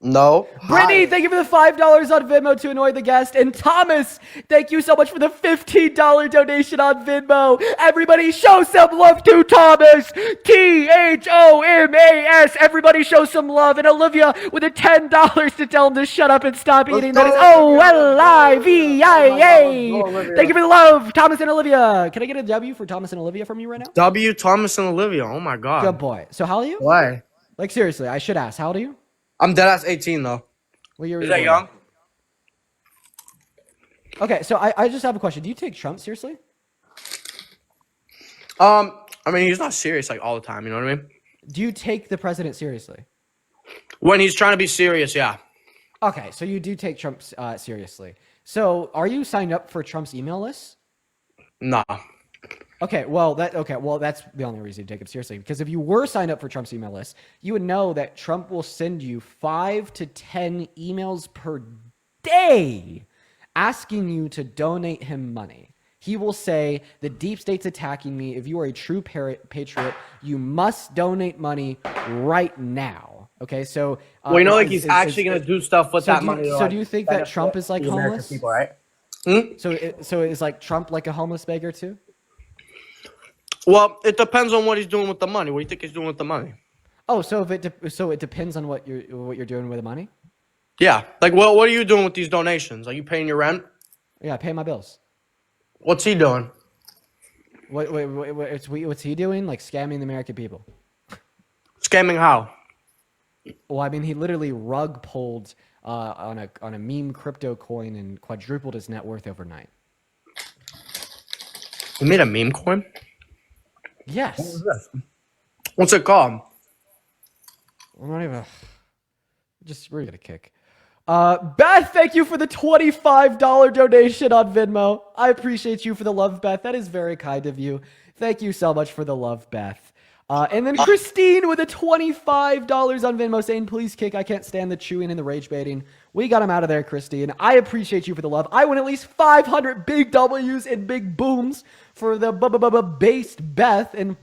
No. Brittany, thank you for the $5 on Venmo to annoy the guest. And Thomas, thank you so much for the $15 donation on Venmo. Everybody show some love to Thomas. THOMAS. Everybody show some love. And Olivia with the $10 to tell him to shut up and stop eating. That is OLIVIA. Thank you for the love, Thomas and Olivia. Can I get a W for Thomas and Olivia from you right now? W, Thomas and Olivia. Oh my God. Good boy. So how old are you? Why? Like seriously, I should ask. How old are you? I'm deadass 18 though. What year is that young? Okay, so I just have a question. Do you take Trump seriously? I mean, he's not serious like all the time. You know what I mean? Do you take the president seriously? When he's trying to be serious, yeah. Okay, so you do take Trump seriously. So are you signed up for Trump's email list? Nah. Okay, well that's the only reason you take him seriously. Because if you were signed up for Trump's email list, you would know that Trump will send you 5 to 10 emails per day asking you to donate him money. He will say, the deep state's attacking me. If you are a true patriot, you must donate money right now. Okay, so well, you know, like he's actually going to do stuff with that money. So do you think that Trump is like homeless? People, right? So is like Trump like a homeless beggar too? Well, it depends on what he's doing with the money. What do you think he's doing with the money? Oh, so it depends on what you're doing with the money? Yeah. Like, what are you doing with these donations? Are you paying your rent? Yeah, pay my bills. What's he doing? What's he doing? Like scamming the American people. Scamming how? Well, I mean, he literally rug pulled on a meme crypto coin and quadrupled his net worth overnight. He made a meme coin? Yes. What was this? What's it called? I'm not even. We're gonna kick. Beth, thank you for the $25 donation on Venmo. I appreciate you for the love, Beth. That is very kind of you. Thank you so much for the love, Beth. And then Christine with a $25 on Venmo saying, please kick. I can't stand the chewing and the rage baiting. We got him out of there, Christine. I appreciate you for the love. I want at least 500 big W's and big booms for the based Beth and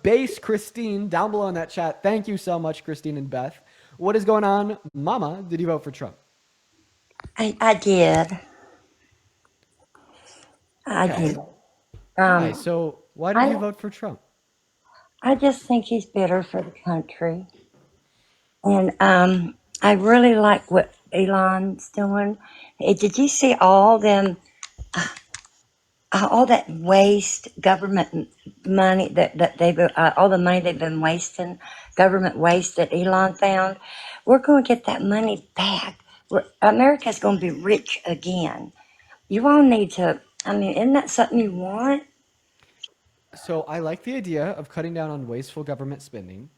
base Christine down below in that chat. Thank you so much, Christine and Beth. What is going on? Mama, did you vote for Trump? I did. I Okay. do. Why? Um, So why did you I vote for Trump? I just think he's better for the country, and I really like what Elon's doing. Did you see all that waste government money that they've all the money they've been wasting, government waste that Elon found? We're going to get that money back. America's going to be rich again. You all need to. I mean, isn't that something you want? So I like the idea of cutting down on wasteful government spending.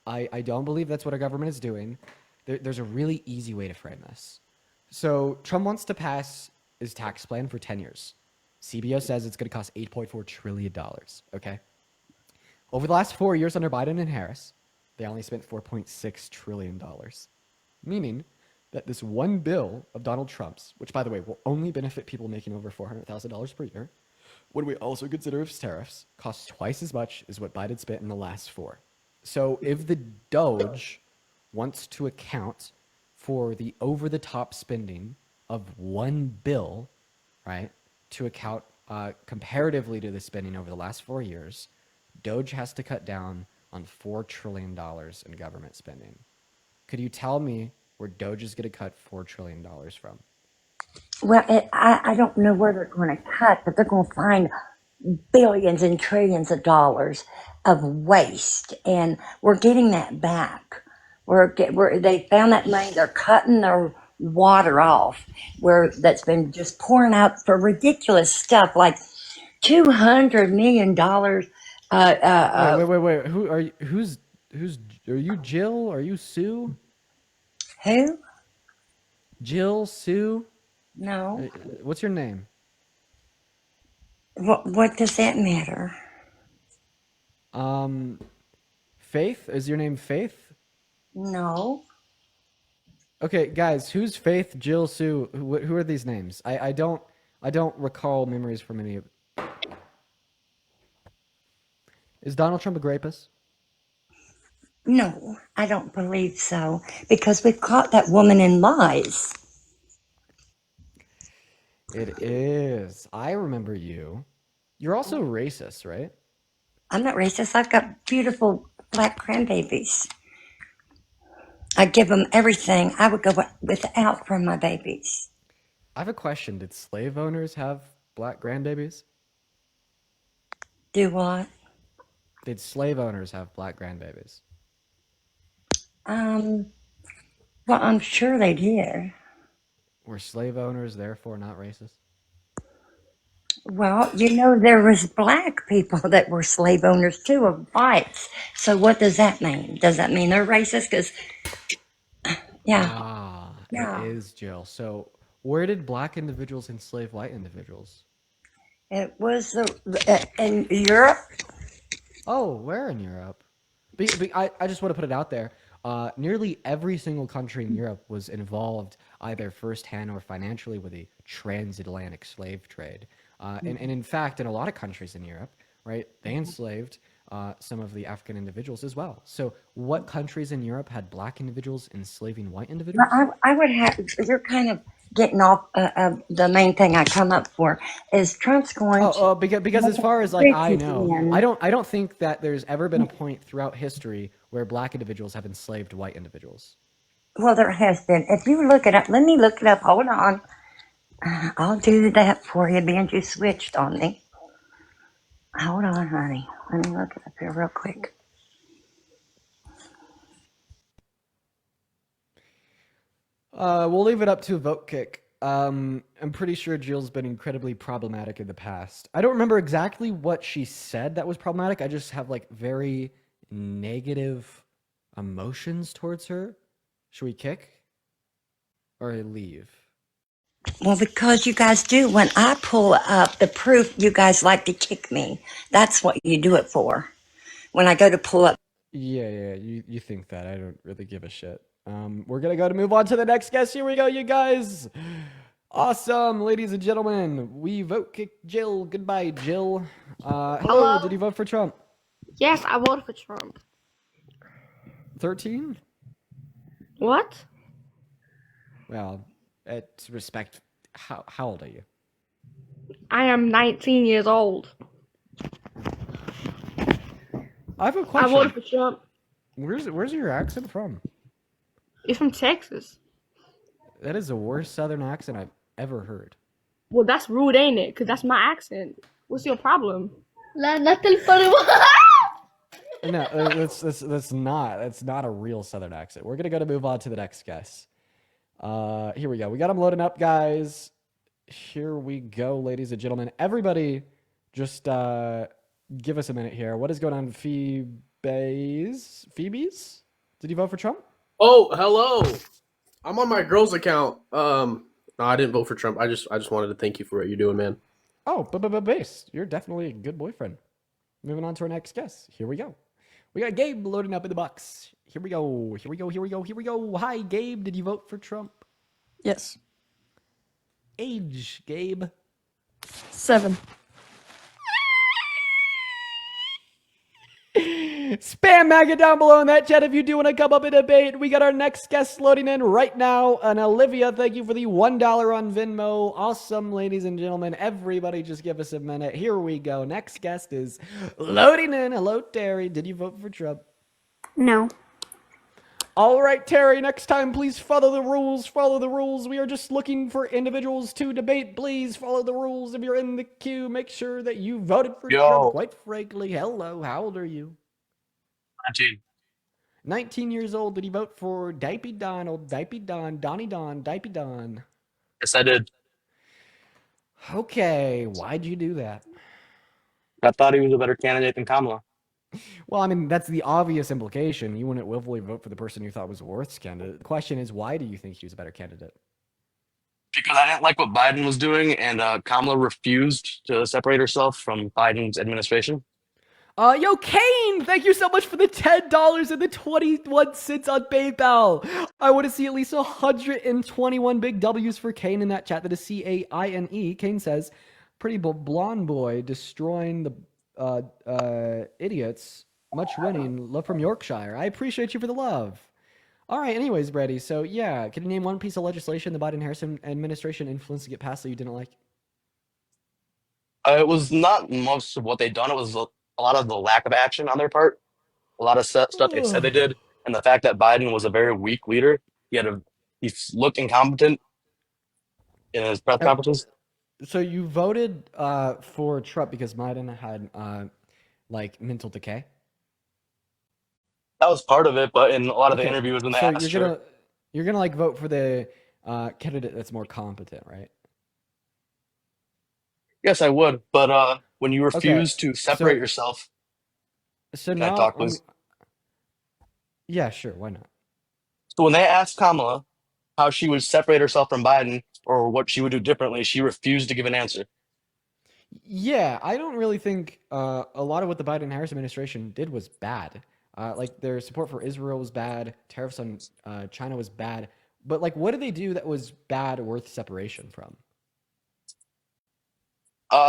I don't believe that's what our government is doing. There's a really easy way to frame this. So Trump wants to pass his tax plan for 10 years. CBO says it's going to cost $8.4 trillion. Okay. Over the last 4 years under Biden and Harris, they only spent $4.6 trillion, meaning that this one bill of Donald Trump's, which by the way will only benefit people making over $400,000 per year, when we also consider its tariffs, costs twice as much as what Biden spent in the last four. So if the Doge wants to account for the over the top spending of one bill, right, to account comparatively to the spending over the last 4 years, Doge has to cut down on $4 trillion in government spending. Could you tell me where Doge is going to cut $4 trillion from? Well, I don't know where they're going to cut, but they're going to find billions and trillions of dollars of waste, and we're getting that back. They found that money. They're cutting their water off, where that's been just pouring out for ridiculous stuff like $200 million. Wait. Who are you? Who's? Are you Jill? Are you Sue? Who? Jill, Sue? Uh, No. What's your name? What does that matter? Um, Faith? Is your name Faith? No. Okay, guys, who's Faith, Jill, Sue? Who are these names? I don't recall memories from any of. Is Donald Trump a rapist? No, I don't believe so because we've caught that woman in lies. It is. I remember you. You're also racist, right? I'm not racist. I've got beautiful black grandbabies. I give them everything I would go without from my babies. I have a question. Did slave owners have black grandbabies? Do what? Did slave owners have black grandbabies? Um, well, I'm sure they did. Were slave owners therefore not racist? Well, there was black people that were slave owners too of whites. So what does that mean? Does that mean they're racist? Because, yeah, It yeah. is, Jill. So, where did black individuals enslave white individuals? It was in Europe. Oh, where in Europe? I just want to put it out there. Nearly every single country in Europe was involved either firsthand or financially with a transatlantic slave trade. And in fact, in a lot of countries in Europe, right, they enslaved some of the African individuals as well. So, what countries in Europe had black individuals enslaving white Well, individuals? I would have. You're kind of getting off of the main thing I come up for is Trump's going to Because as make far as like rich I know, I again. don't I don't think that there's ever been a point throughout history where black individuals have enslaved white individuals. Well, there has been. If you look it up, let me look it up. Hold on. I'll do that for you, being you switched on me. Hold on, honey. Let me look it up here real quick. We'll leave it up to a vote kick. I'm pretty sure Jill's been incredibly problematic in the past. I don't remember exactly what she said that was problematic. I just have like very negative emotions towards her. Should we kick or leave? Well, because you guys do. When I pull up the proof, you guys like to kick me. That's what you do it for. When I go to pull up. Yeah, you think that. I don't really give a shit. We're gonna go to move on to the next guest. Here we go, you guys. Awesome, ladies and gentlemen. We vote kick Jill. Goodbye, Jill. Hello, Hello? did you vote for Trump? Yes, I voted for Trump. 13? What? Well, it's respect. How old are you? I am 19 years old. I have a I question. voted for Trump. Where's your accent from? It's from Texas. That is the worst Southern accent I've ever heard. Well, that's rude, ain't it? Because that's my accent. What's your problem? No, that's not a real Southern accent. We're gonna move on to the next guess. Here we go. We got them loading up, guys. Here we go, ladies and gentlemen. Everybody, just give us a minute here. What is going on, Phoebe's? Did you vote for Trump? Oh, hello. I'm on my girl's account. No, I didn't vote for Trump. I just wanted to thank you for what you're doing, man. Oh, base. You're definitely a good boyfriend. Moving on to our next guest. Here we go. We got Gabe loading up in the box. Here we go. Hi, Gabe. Did you vote for Trump? Yes. Age, Gabe. 7. Spam MAGA down below in that chat if you do want to come up and debate. We got our next guest loading in right now. And Olivia, thank you for the $1 on Venmo. Awesome, ladies and gentlemen. Everybody just give us a minute. Here we go. Next guest is loading in. Hello, Terry. Did you vote for Trump? No. All right, Terry, next time, please follow the rules. Follow the rules. We are just looking for individuals to debate. Please follow the rules. If you're in the queue, make sure that you voted for Trump. Quite frankly, hello, how old are you? 19. 19 years old. Did you vote for Dipey Donald, Dipey Don, Donnie Don, Dipey Don? Yes, I did. Okay, why'd you do that? I thought he was a better candidate than Kamala. Well, I mean, that's the obvious implication. You wouldn't willfully vote for the person you thought was the worst candidate. The question is, why do you think he was a better candidate? Because I didn't like what Biden was doing, and Kamala refused to separate herself from Biden's administration. Yo, Kane, thank you so much for the $10 and the 21 cents on PayPal. I want to see at least 121 big W's for Kane in that chat. That is CAINE. Kane says, pretty blonde boy destroying the idiots. Much winning. Love from Yorkshire. I appreciate you for the love. All right, anyways, Brady. So, yeah, can you name one piece of legislation the Biden-Harris administration influenced to get passed that you didn't like? It was not most of what they'd done. It was a lot of the lack of action on their part. A lot of stuff they said they did. And the fact that Biden was a very weak leader. He looked incompetent in his press conferences. So you voted for Trump because Biden had like mental decay? That was part of it, but in a lot of the interviews when they so asked her, you're gonna like vote for the candidate that's more competent, right? yes, I would. But when you refuse to separate yourself, So can I now, talk, please? yeah, sure, why not? So when they asked Kamala how she would separate herself from Biden or what she would do differently, she refused to give an answer. Yeah, I don't really think a lot of what the Biden-Harris administration did was bad. Like their support for Israel was bad, tariffs on China was bad, but like what did they do that was bad, worth separation from?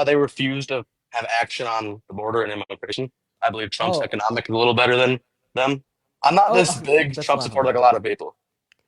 They refused to have action on the border and immigration. I believe Trump's economic is a little better than them. I'm not this big Trump supporter like a lot of people.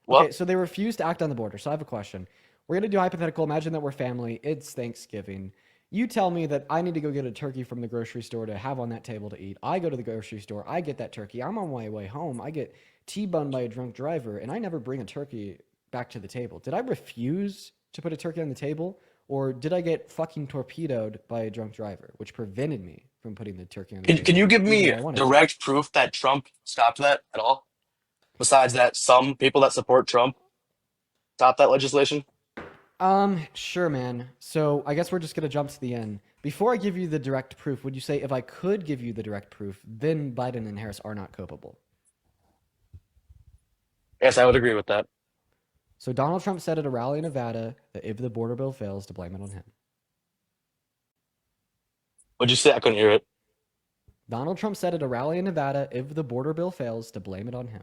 Well, okay, so they refused to act on the border. So I have a question. We're going to do hypothetical. Imagine that we're family. It's Thanksgiving. You tell me that I need to go get a turkey from the grocery store to have on that table to eat. I go to the grocery store. I get that turkey. I'm on my way home. I get T-boned by a drunk driver, and I never bring a turkey back to the table. Did I refuse to put a turkey on the table, or did I get fucking torpedoed by a drunk driver, which prevented me from putting the turkey on the table? Can you give me direct proof that Trump stopped that at all? Besides that, some people that support Trump stopped that legislation? Sure, man. So I guess we're just gonna jump to the end. Before I give you the direct proof, would you say if I could give you the direct proof, then Biden and Harris are not culpable? Yes, I would agree with that. So Donald Trump said at a rally in Nevada that if the border bill fails, to blame it on him. What'd you say? I couldn't hear it. Donald Trump said at a rally in Nevada, if the border bill fails, to blame it on him.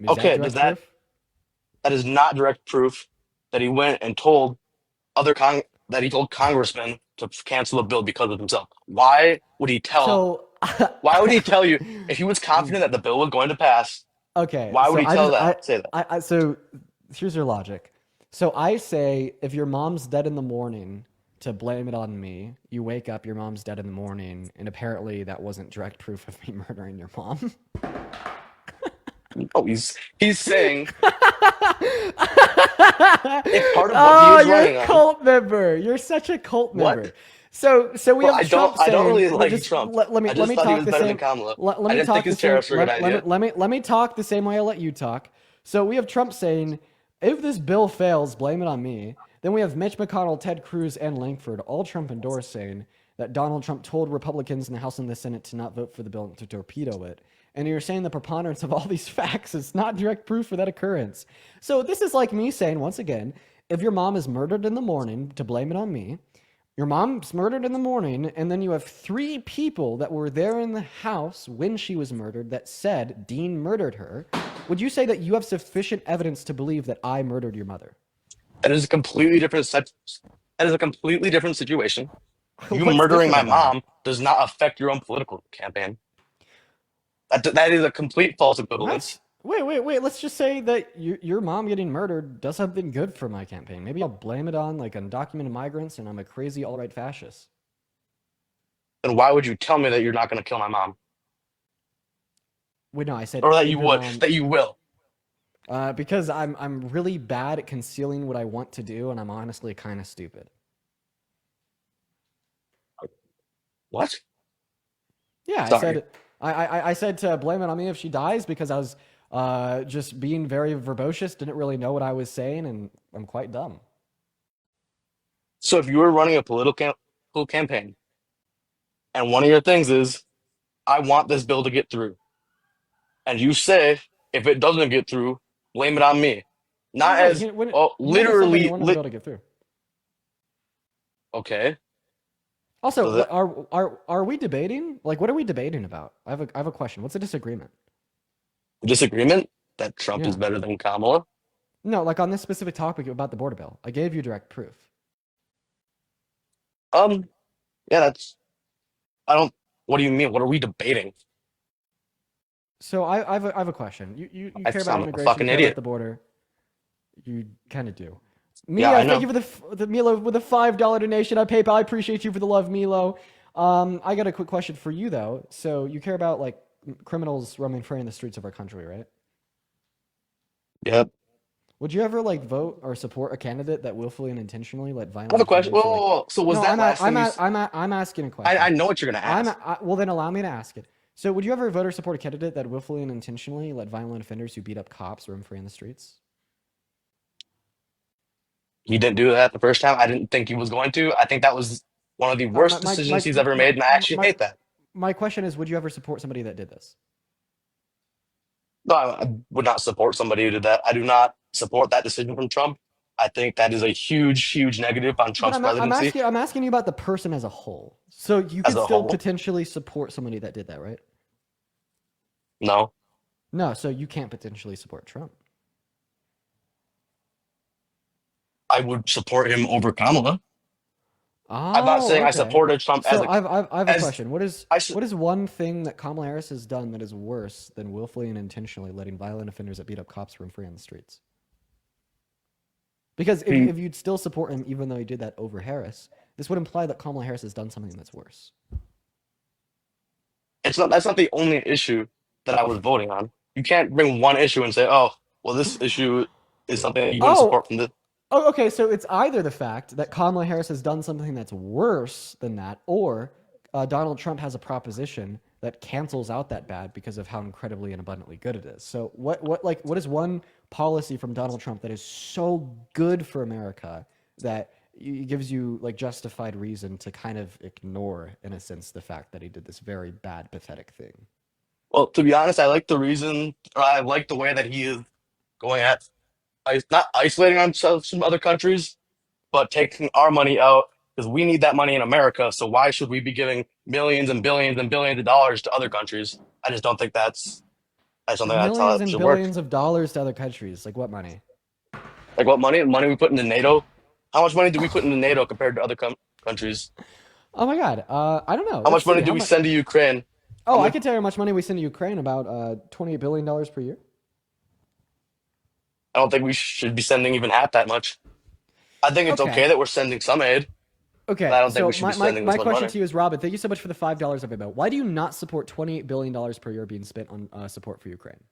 Okay, that is not direct proof that he went and told congressmen to cancel the bill because of himself. Why would he tell? Why would he tell you if he was confident that the bill was going to pass? Okay. Why would he say that? So here's your logic. So I say, if your mom's dead in the morning, to blame it on me. You wake up, your mom's dead in the morning, and apparently that wasn't direct proof of me murdering your mom. Oh, he's saying it's part of what he is you're running a on. cult member. You're such a cult member. What? So we Well, have Trump I don't saying, really we're like just, Trump. let me I just thought he talk was the better same. than Kamala. Let I me didn't talk think the his same. tariffs were a good idea. Let me talk the same way I let you talk. So we have Trump saying, if this bill fails, blame it on me. Then we have Mitch McConnell, Ted Cruz, and Langford, all Trump endorsed, saying that Donald Trump told Republicans in the House and the Senate to not vote for the bill and to torpedo it. And you're saying the preponderance of all these facts is not direct proof for that occurrence. So this is like me saying, once again, if your mom is murdered in the morning, to blame it on me. Your mom's murdered in the morning, and then you have 3 people that were there in the house when she was murdered that said Dean murdered her. Would you say that you have sufficient evidence to believe that I murdered your mother? That is a completely different That is a completely different situation. You What's murdering different my about it? mom does not affect your own political campaign. That is a complete false equivalence. What? Wait. Let's just say that your mom getting murdered does something good for my campaign. Maybe I'll blame it on like undocumented migrants and I'm a crazy alt-right fascist. Then why would you tell me that you're not going to kill my mom, Wait, no, I said or that if you your would, mom. that you will? Because I'm really bad at concealing what I want to do, and I'm honestly kind of stupid. What? Yeah, Sorry. I said to blame it on me if she dies because I was just being very verbose, didn't really know what I was saying, and I'm quite dumb. So if you were running a political campaign, and one of your things is, I want this bill to get through, and you say, if it doesn't get through, blame it on me. Not Wait, as, oh, he never said that he literally, wanted the bill to get through. okay. Also, So that, are we debating? Like, what are we debating about? I have a question. What's the disagreement? disagreement that Trump Yeah. is better than Kamala. No, like on this specific topic about the border bill. I gave you direct proof. Yeah, that's, I don't, what do you mean? What are we debating? So I have a question. You I care about sound like a immigration, you fucking care about idiot. the border. You kind of do. Yeah, I Milo, thank know. you for the Milo with a $5 donation on PayPal. I appreciate you for the love, Milo. I got a quick question for you though. So you care about like criminals roaming free in the streets of our country, right? Yep. Would you ever like vote or support a candidate that willfully and intentionally let I have violent a question. offenders like? So was No, that last thing you? I'm asking a question. I know what you're gonna ask. Well, then allow me to ask it. So, would you ever vote or support a candidate that willfully and intentionally let violent offenders who beat up cops roam free in the streets? He didn't do that the first time. I didn't think he was going to. I think that was one of the worst decisions he's ever made, and I actually hate that. My question is, would you ever support somebody that did this? No, I would not support somebody who did that. I do not support that decision from Trump. I think that is a huge, huge negative on But Trump's presidency I'm asking you about the person as a whole. So you as could a still whole. potentially support somebody that did that, right? No, No, so you can't potentially support Trump. I would support him over Kamala. Oh, I'm not saying I okay. supported Trump So as a I have a as question. What is I s- what is one thing that Kamala Harris has done that is worse than willfully and intentionally letting violent offenders that beat up cops roam free on the streets? Because if you'd still support him even though he did that over Harris, this would imply that Kamala Harris has done something that's worse. that's not the only issue that I was voting on. You can't bring one issue and say, oh, well, this issue is something that you wouldn't support from the. Oh, okay. So it's either the fact that Kamala Harris has done something that's worse than that, or Donald Trump has a proposition that cancels out that bad because of how incredibly and abundantly good it is. So what is one policy from Donald Trump that is so good for America that it gives you like justified reason to kind of ignore, in a sense, the fact that he did this very bad, pathetic thing? Well, to be honest, I like the reason, or I like the way that he is going at, not isolating ourselves from other countries, but taking our money out because we need that money in America. So why should we be giving millions and billions and billions of dollars to other countries? I just don't think I just don't think that's how Millions it and should work. billions of dollars to other countries. Like what money? Like what money? Money we put into NATO? How much money do we put into NATO compared to other countries? Oh my God. I don't know. How Let's much money see. do we send to Ukraine? Oh, I can tell you how much money we send to Ukraine. About $28 billion per year. I don't think we should be sending even half that much. I think it's okay Okay. that we're sending some aid, but I Okay. don't think we So should be my spending this much question money. to you is, Robin, thank you so much for the $5 of about. Why do you not support $28 billion per year being spent on support for Ukraine?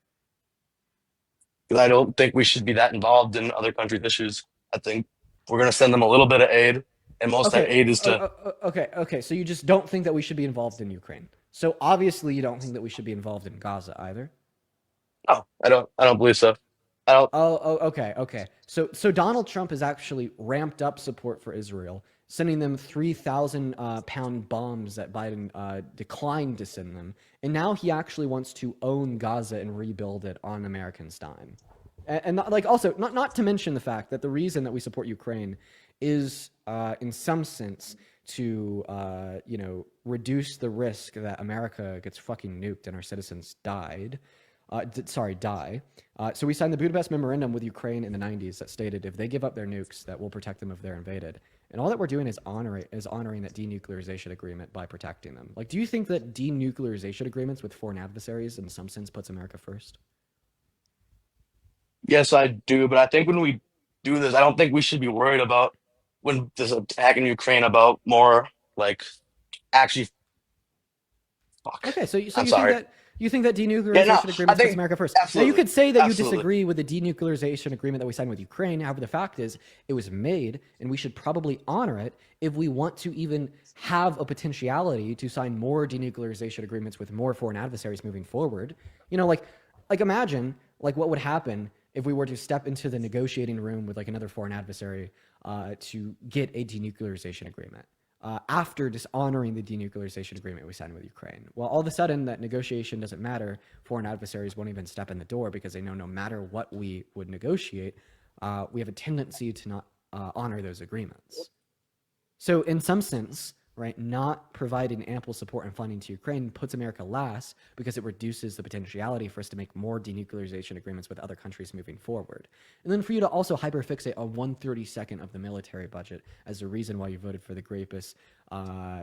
Because I don't think we should be that involved in other countries' issues. I think we're going to send them a little bit of aid, and most of that Okay. aid is to. Okay. So you just don't think that we should be involved in Ukraine. So obviously you don't think that we should be involved in Gaza either. No, I don't. I don't believe so. I don't. Okay. So Donald Trump has actually ramped up support for Israel, sending them 3,000 pound bombs that Biden declined to send them, and now he actually wants to own Gaza and rebuild it on American dime. And like also not to mention the fact that the reason that we support Ukraine is in some sense to reduce the risk that America gets fucking nuked and our citizens die. So we signed the Budapest Memorandum with Ukraine in the 90s that stated if they give up their nukes, that we'll protect them if they're invaded. And all that we're doing is honoring that denuclearization agreement by protecting them. Like, do you think that denuclearization agreements with foreign adversaries in some sense puts America first? Yes, I do, but I think when we do this, I don't think we should be worried about when there's an attack in Ukraine about more like actually. Fuck. Okay, so I'm you sorry. think that Yeah, no, denuclearization I agreements puts think America first. Now you absolutely, could say that you absolutely. disagree with the denuclearization agreement that we signed with Ukraine. However, the fact is it was made and we should probably honor it if we want to even have a potentiality to sign more denuclearization agreements with more foreign adversaries moving forward. Like imagine like what would happen if we were to step into the negotiating room with like another foreign adversary to get a denuclearization agreement. After dishonoring the denuclearization agreement we signed with Ukraine. Well, all of a sudden, that negotiation doesn't matter. Foreign adversaries won't even step in the door because they know no matter what we would negotiate, we have a tendency to not honor those agreements. So in some sense, right, not providing ample support and funding to Ukraine puts America last because it reduces the potentiality for us to make more denuclearization agreements with other countries moving forward. And then for you to also hyperfixate on 1/32 of the military budget as the reason why you voted for the rapist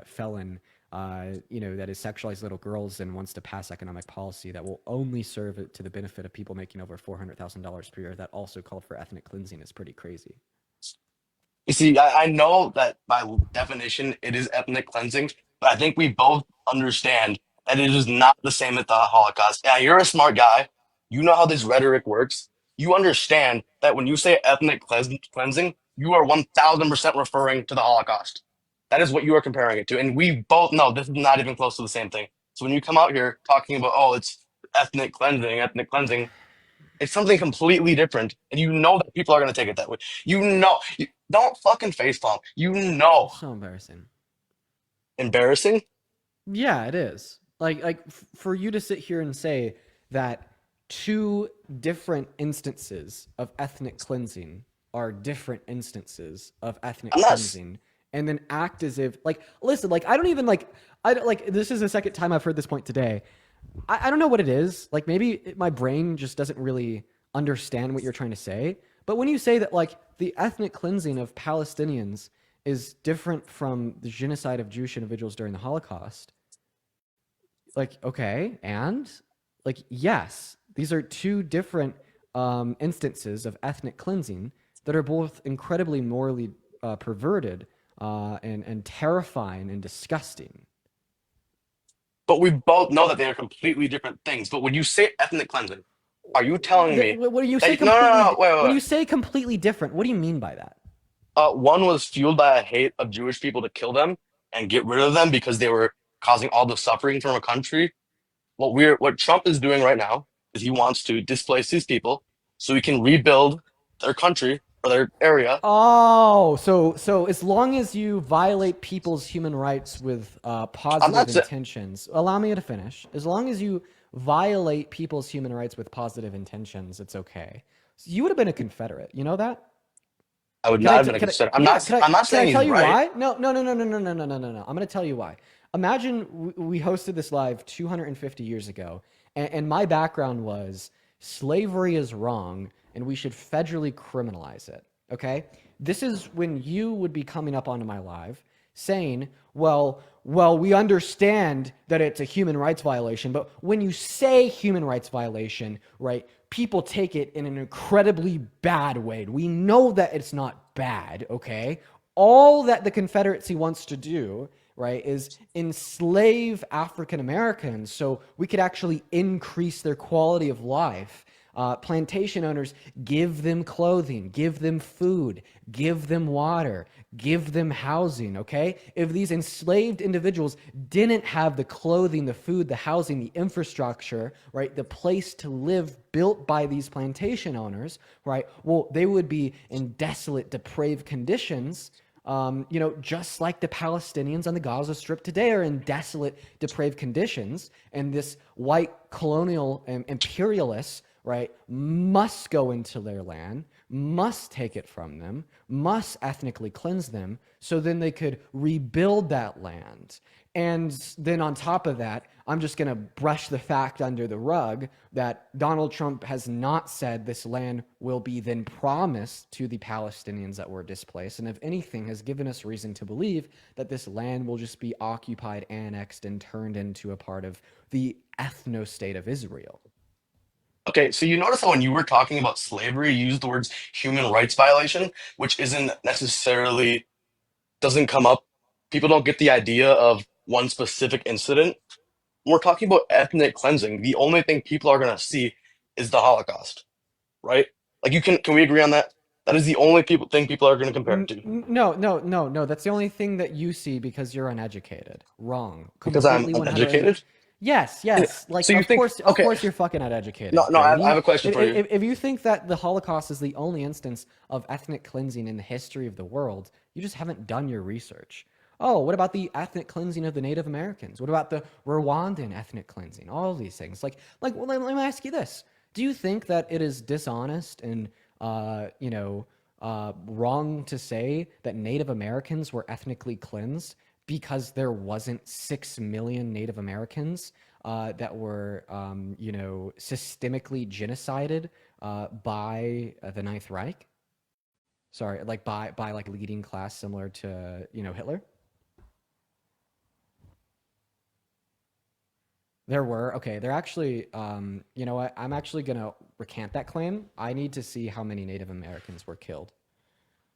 felon, that is sexualized little girls and wants to pass economic policy that will only serve to the benefit of people making over $400,000 per year that also called for ethnic cleansing is pretty crazy. You see, I know that by definition it is ethnic cleansing, but I think we both understand that it is not the same as the Holocaust. Yeah, you're a smart guy. You know how this rhetoric works. You understand that when you say cleansing, you are 1000% referring to the Holocaust. That is what you are comparing it to. And we both know this is not even close to the same thing. So when you come out here talking about, oh, it's ethnic cleansing, it's something completely different, and you know that people are going to take it that way. Don't fucking facepalm. It's so embarrassing. Embarrassing? Yeah, it is. For you to sit here and say that two different instances of ethnic cleansing are different instances of ethnic cleansing, and then act as if listen, I don't even this is the second time I've heard this point today. I don't know what it is. Maybe my brain just doesn't really understand what you're trying to say. But when you say that the ethnic cleansing of Palestinians is different from the genocide of Jewish individuals during the Holocaust, okay, and yes, these are two different instances of ethnic cleansing that are both incredibly morally perverted and terrifying and disgusting. But we both know that they are completely different things. But when you say ethnic cleansing, are you telling me? When you say wait. When you say completely different, what do you mean by that? One was fueled by a hate of Jewish people to kill them and get rid of them because they were causing all the suffering from a country. What Trump is doing right now is he wants to displace these people so he can rebuild their country or their area. Oh, so as long as you violate people's human rights with positive intentions, allow me to finish. As long as you violate people's human rights with positive intentions, it's okay. So you would have been a Confederate. You know that? I would not have been a Confederate. I'm not saying he's right. Can I tell you why? No. I'm going to tell you why. Imagine we hosted this live 250 years ago, and my background was slavery is wrong, and we should federally criminalize it, okay? This is when you would be coming up onto my live saying, well, we understand that it's a human rights violation, but when you say human rights violation, right, people take it in an incredibly bad way. We know that it's not bad, okay? All that the Confederacy wants to do, right, is enslave African Americans so we could actually increase their quality of life. Plantation owners, give them clothing, give them food, give them water, give them housing, okay? If these enslaved individuals didn't have the clothing, the food, the housing, the infrastructure, right, the place to live built by these plantation owners, right, well, they would be in desolate, depraved conditions, just like the Palestinians on the Gaza Strip today are in desolate, depraved conditions, and this white colonial imperialists, right, must go into their land, must take it from them, must ethnically cleanse them, so then they could rebuild that land. And then on top of that, I'm just going to brush the fact under the rug that Donald Trump has not said this land will be then promised to the Palestinians that were displaced, and if anything, has given us reason to believe that this land will just be occupied, annexed, and turned into a part of the ethno-state of Israel. Okay, so you notice that when you were talking about slavery, you used the words human rights violation, which isn't necessarily doesn't come up. People don't get the idea of one specific incident. When we're talking about ethnic cleansing, the only thing people are gonna see is the Holocaust, right? Like can we agree on that? That is the only thing people are gonna compare it to. No. That's the only thing that you see because you're uneducated. Wrong. Because I'm Completely 100. uneducated? Yes. Like, So you of think course, okay. you're fucking uneducated. No, Jared. I have a question for you. If you think that the Holocaust is the only instance of ethnic cleansing in the history of the world, you just haven't done your research. Oh, what about the ethnic cleansing of the Native Americans? What about the Rwandan ethnic cleansing? All of these things. Well, let me ask you this. Do you think that it is dishonest and, wrong to say that Native Americans were ethnically cleansed because there wasn't 6 million Native Americans that were, systemically genocided by the Ninth Reich? Sorry, like by like leading class similar to, Hitler? There were. Okay, they're actually, you know what? I'm actually going to recant that claim. I need to see how many Native Americans were killed.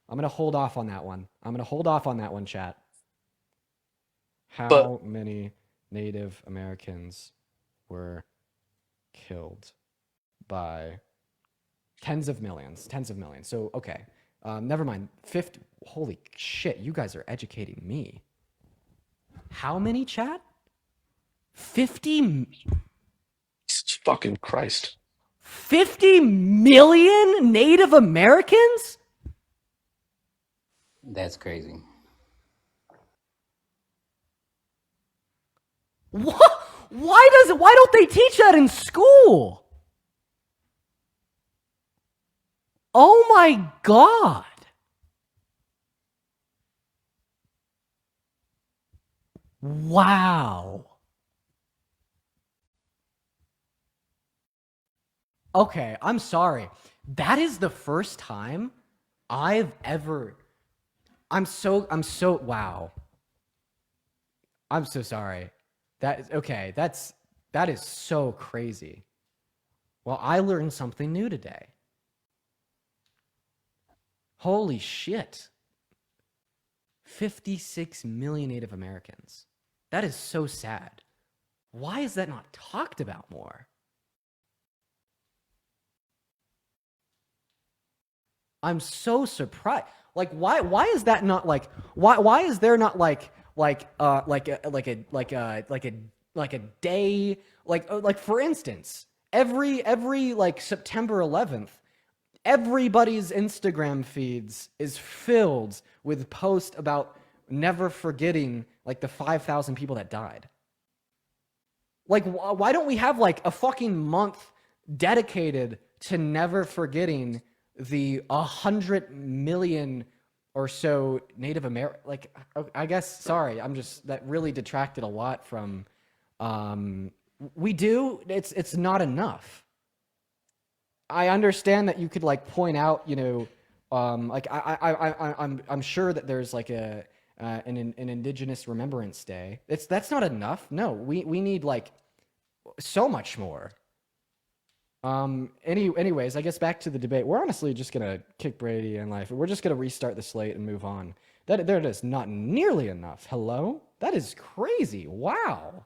I'm going to hold off on that one. Chat. But How many Native Americans were killed by tens of millions? So, okay. Never mind. 50. Holy shit, you guys are educating me. How many, chat? 50. fucking Christ. 50 million Native Americans? That's crazy. What? Why don't they teach that in school? Oh my God. Wow. Okay, I'm sorry. That is the first time I've ever wow. I'm so sorry. That is so crazy. Well, I learned something new today. Holy shit. 56 million Native Americans. That is so sad. Why is that not talked about more? I'm so surprised. Like, why is that not like, why is there not like a day, like for instance, every like September 11th, everybody's Instagram feeds is filled with posts about never forgetting like the 5,000 people that died. Like, why don't we have like a fucking month dedicated to never forgetting the 100 million or so Native American? Like, I guess, sorry, that really detracted a lot from, it's not enough. I understand that you could like point out, like I'm sure that there's like an Indigenous Remembrance Day. That's not enough. No, we need like so much more. Anyways, I guess back to the debate. We're honestly just gonna kick Brady in life. We're just gonna restart the slate and move on. That there it is. Not nearly enough. Hello? That is crazy. Wow.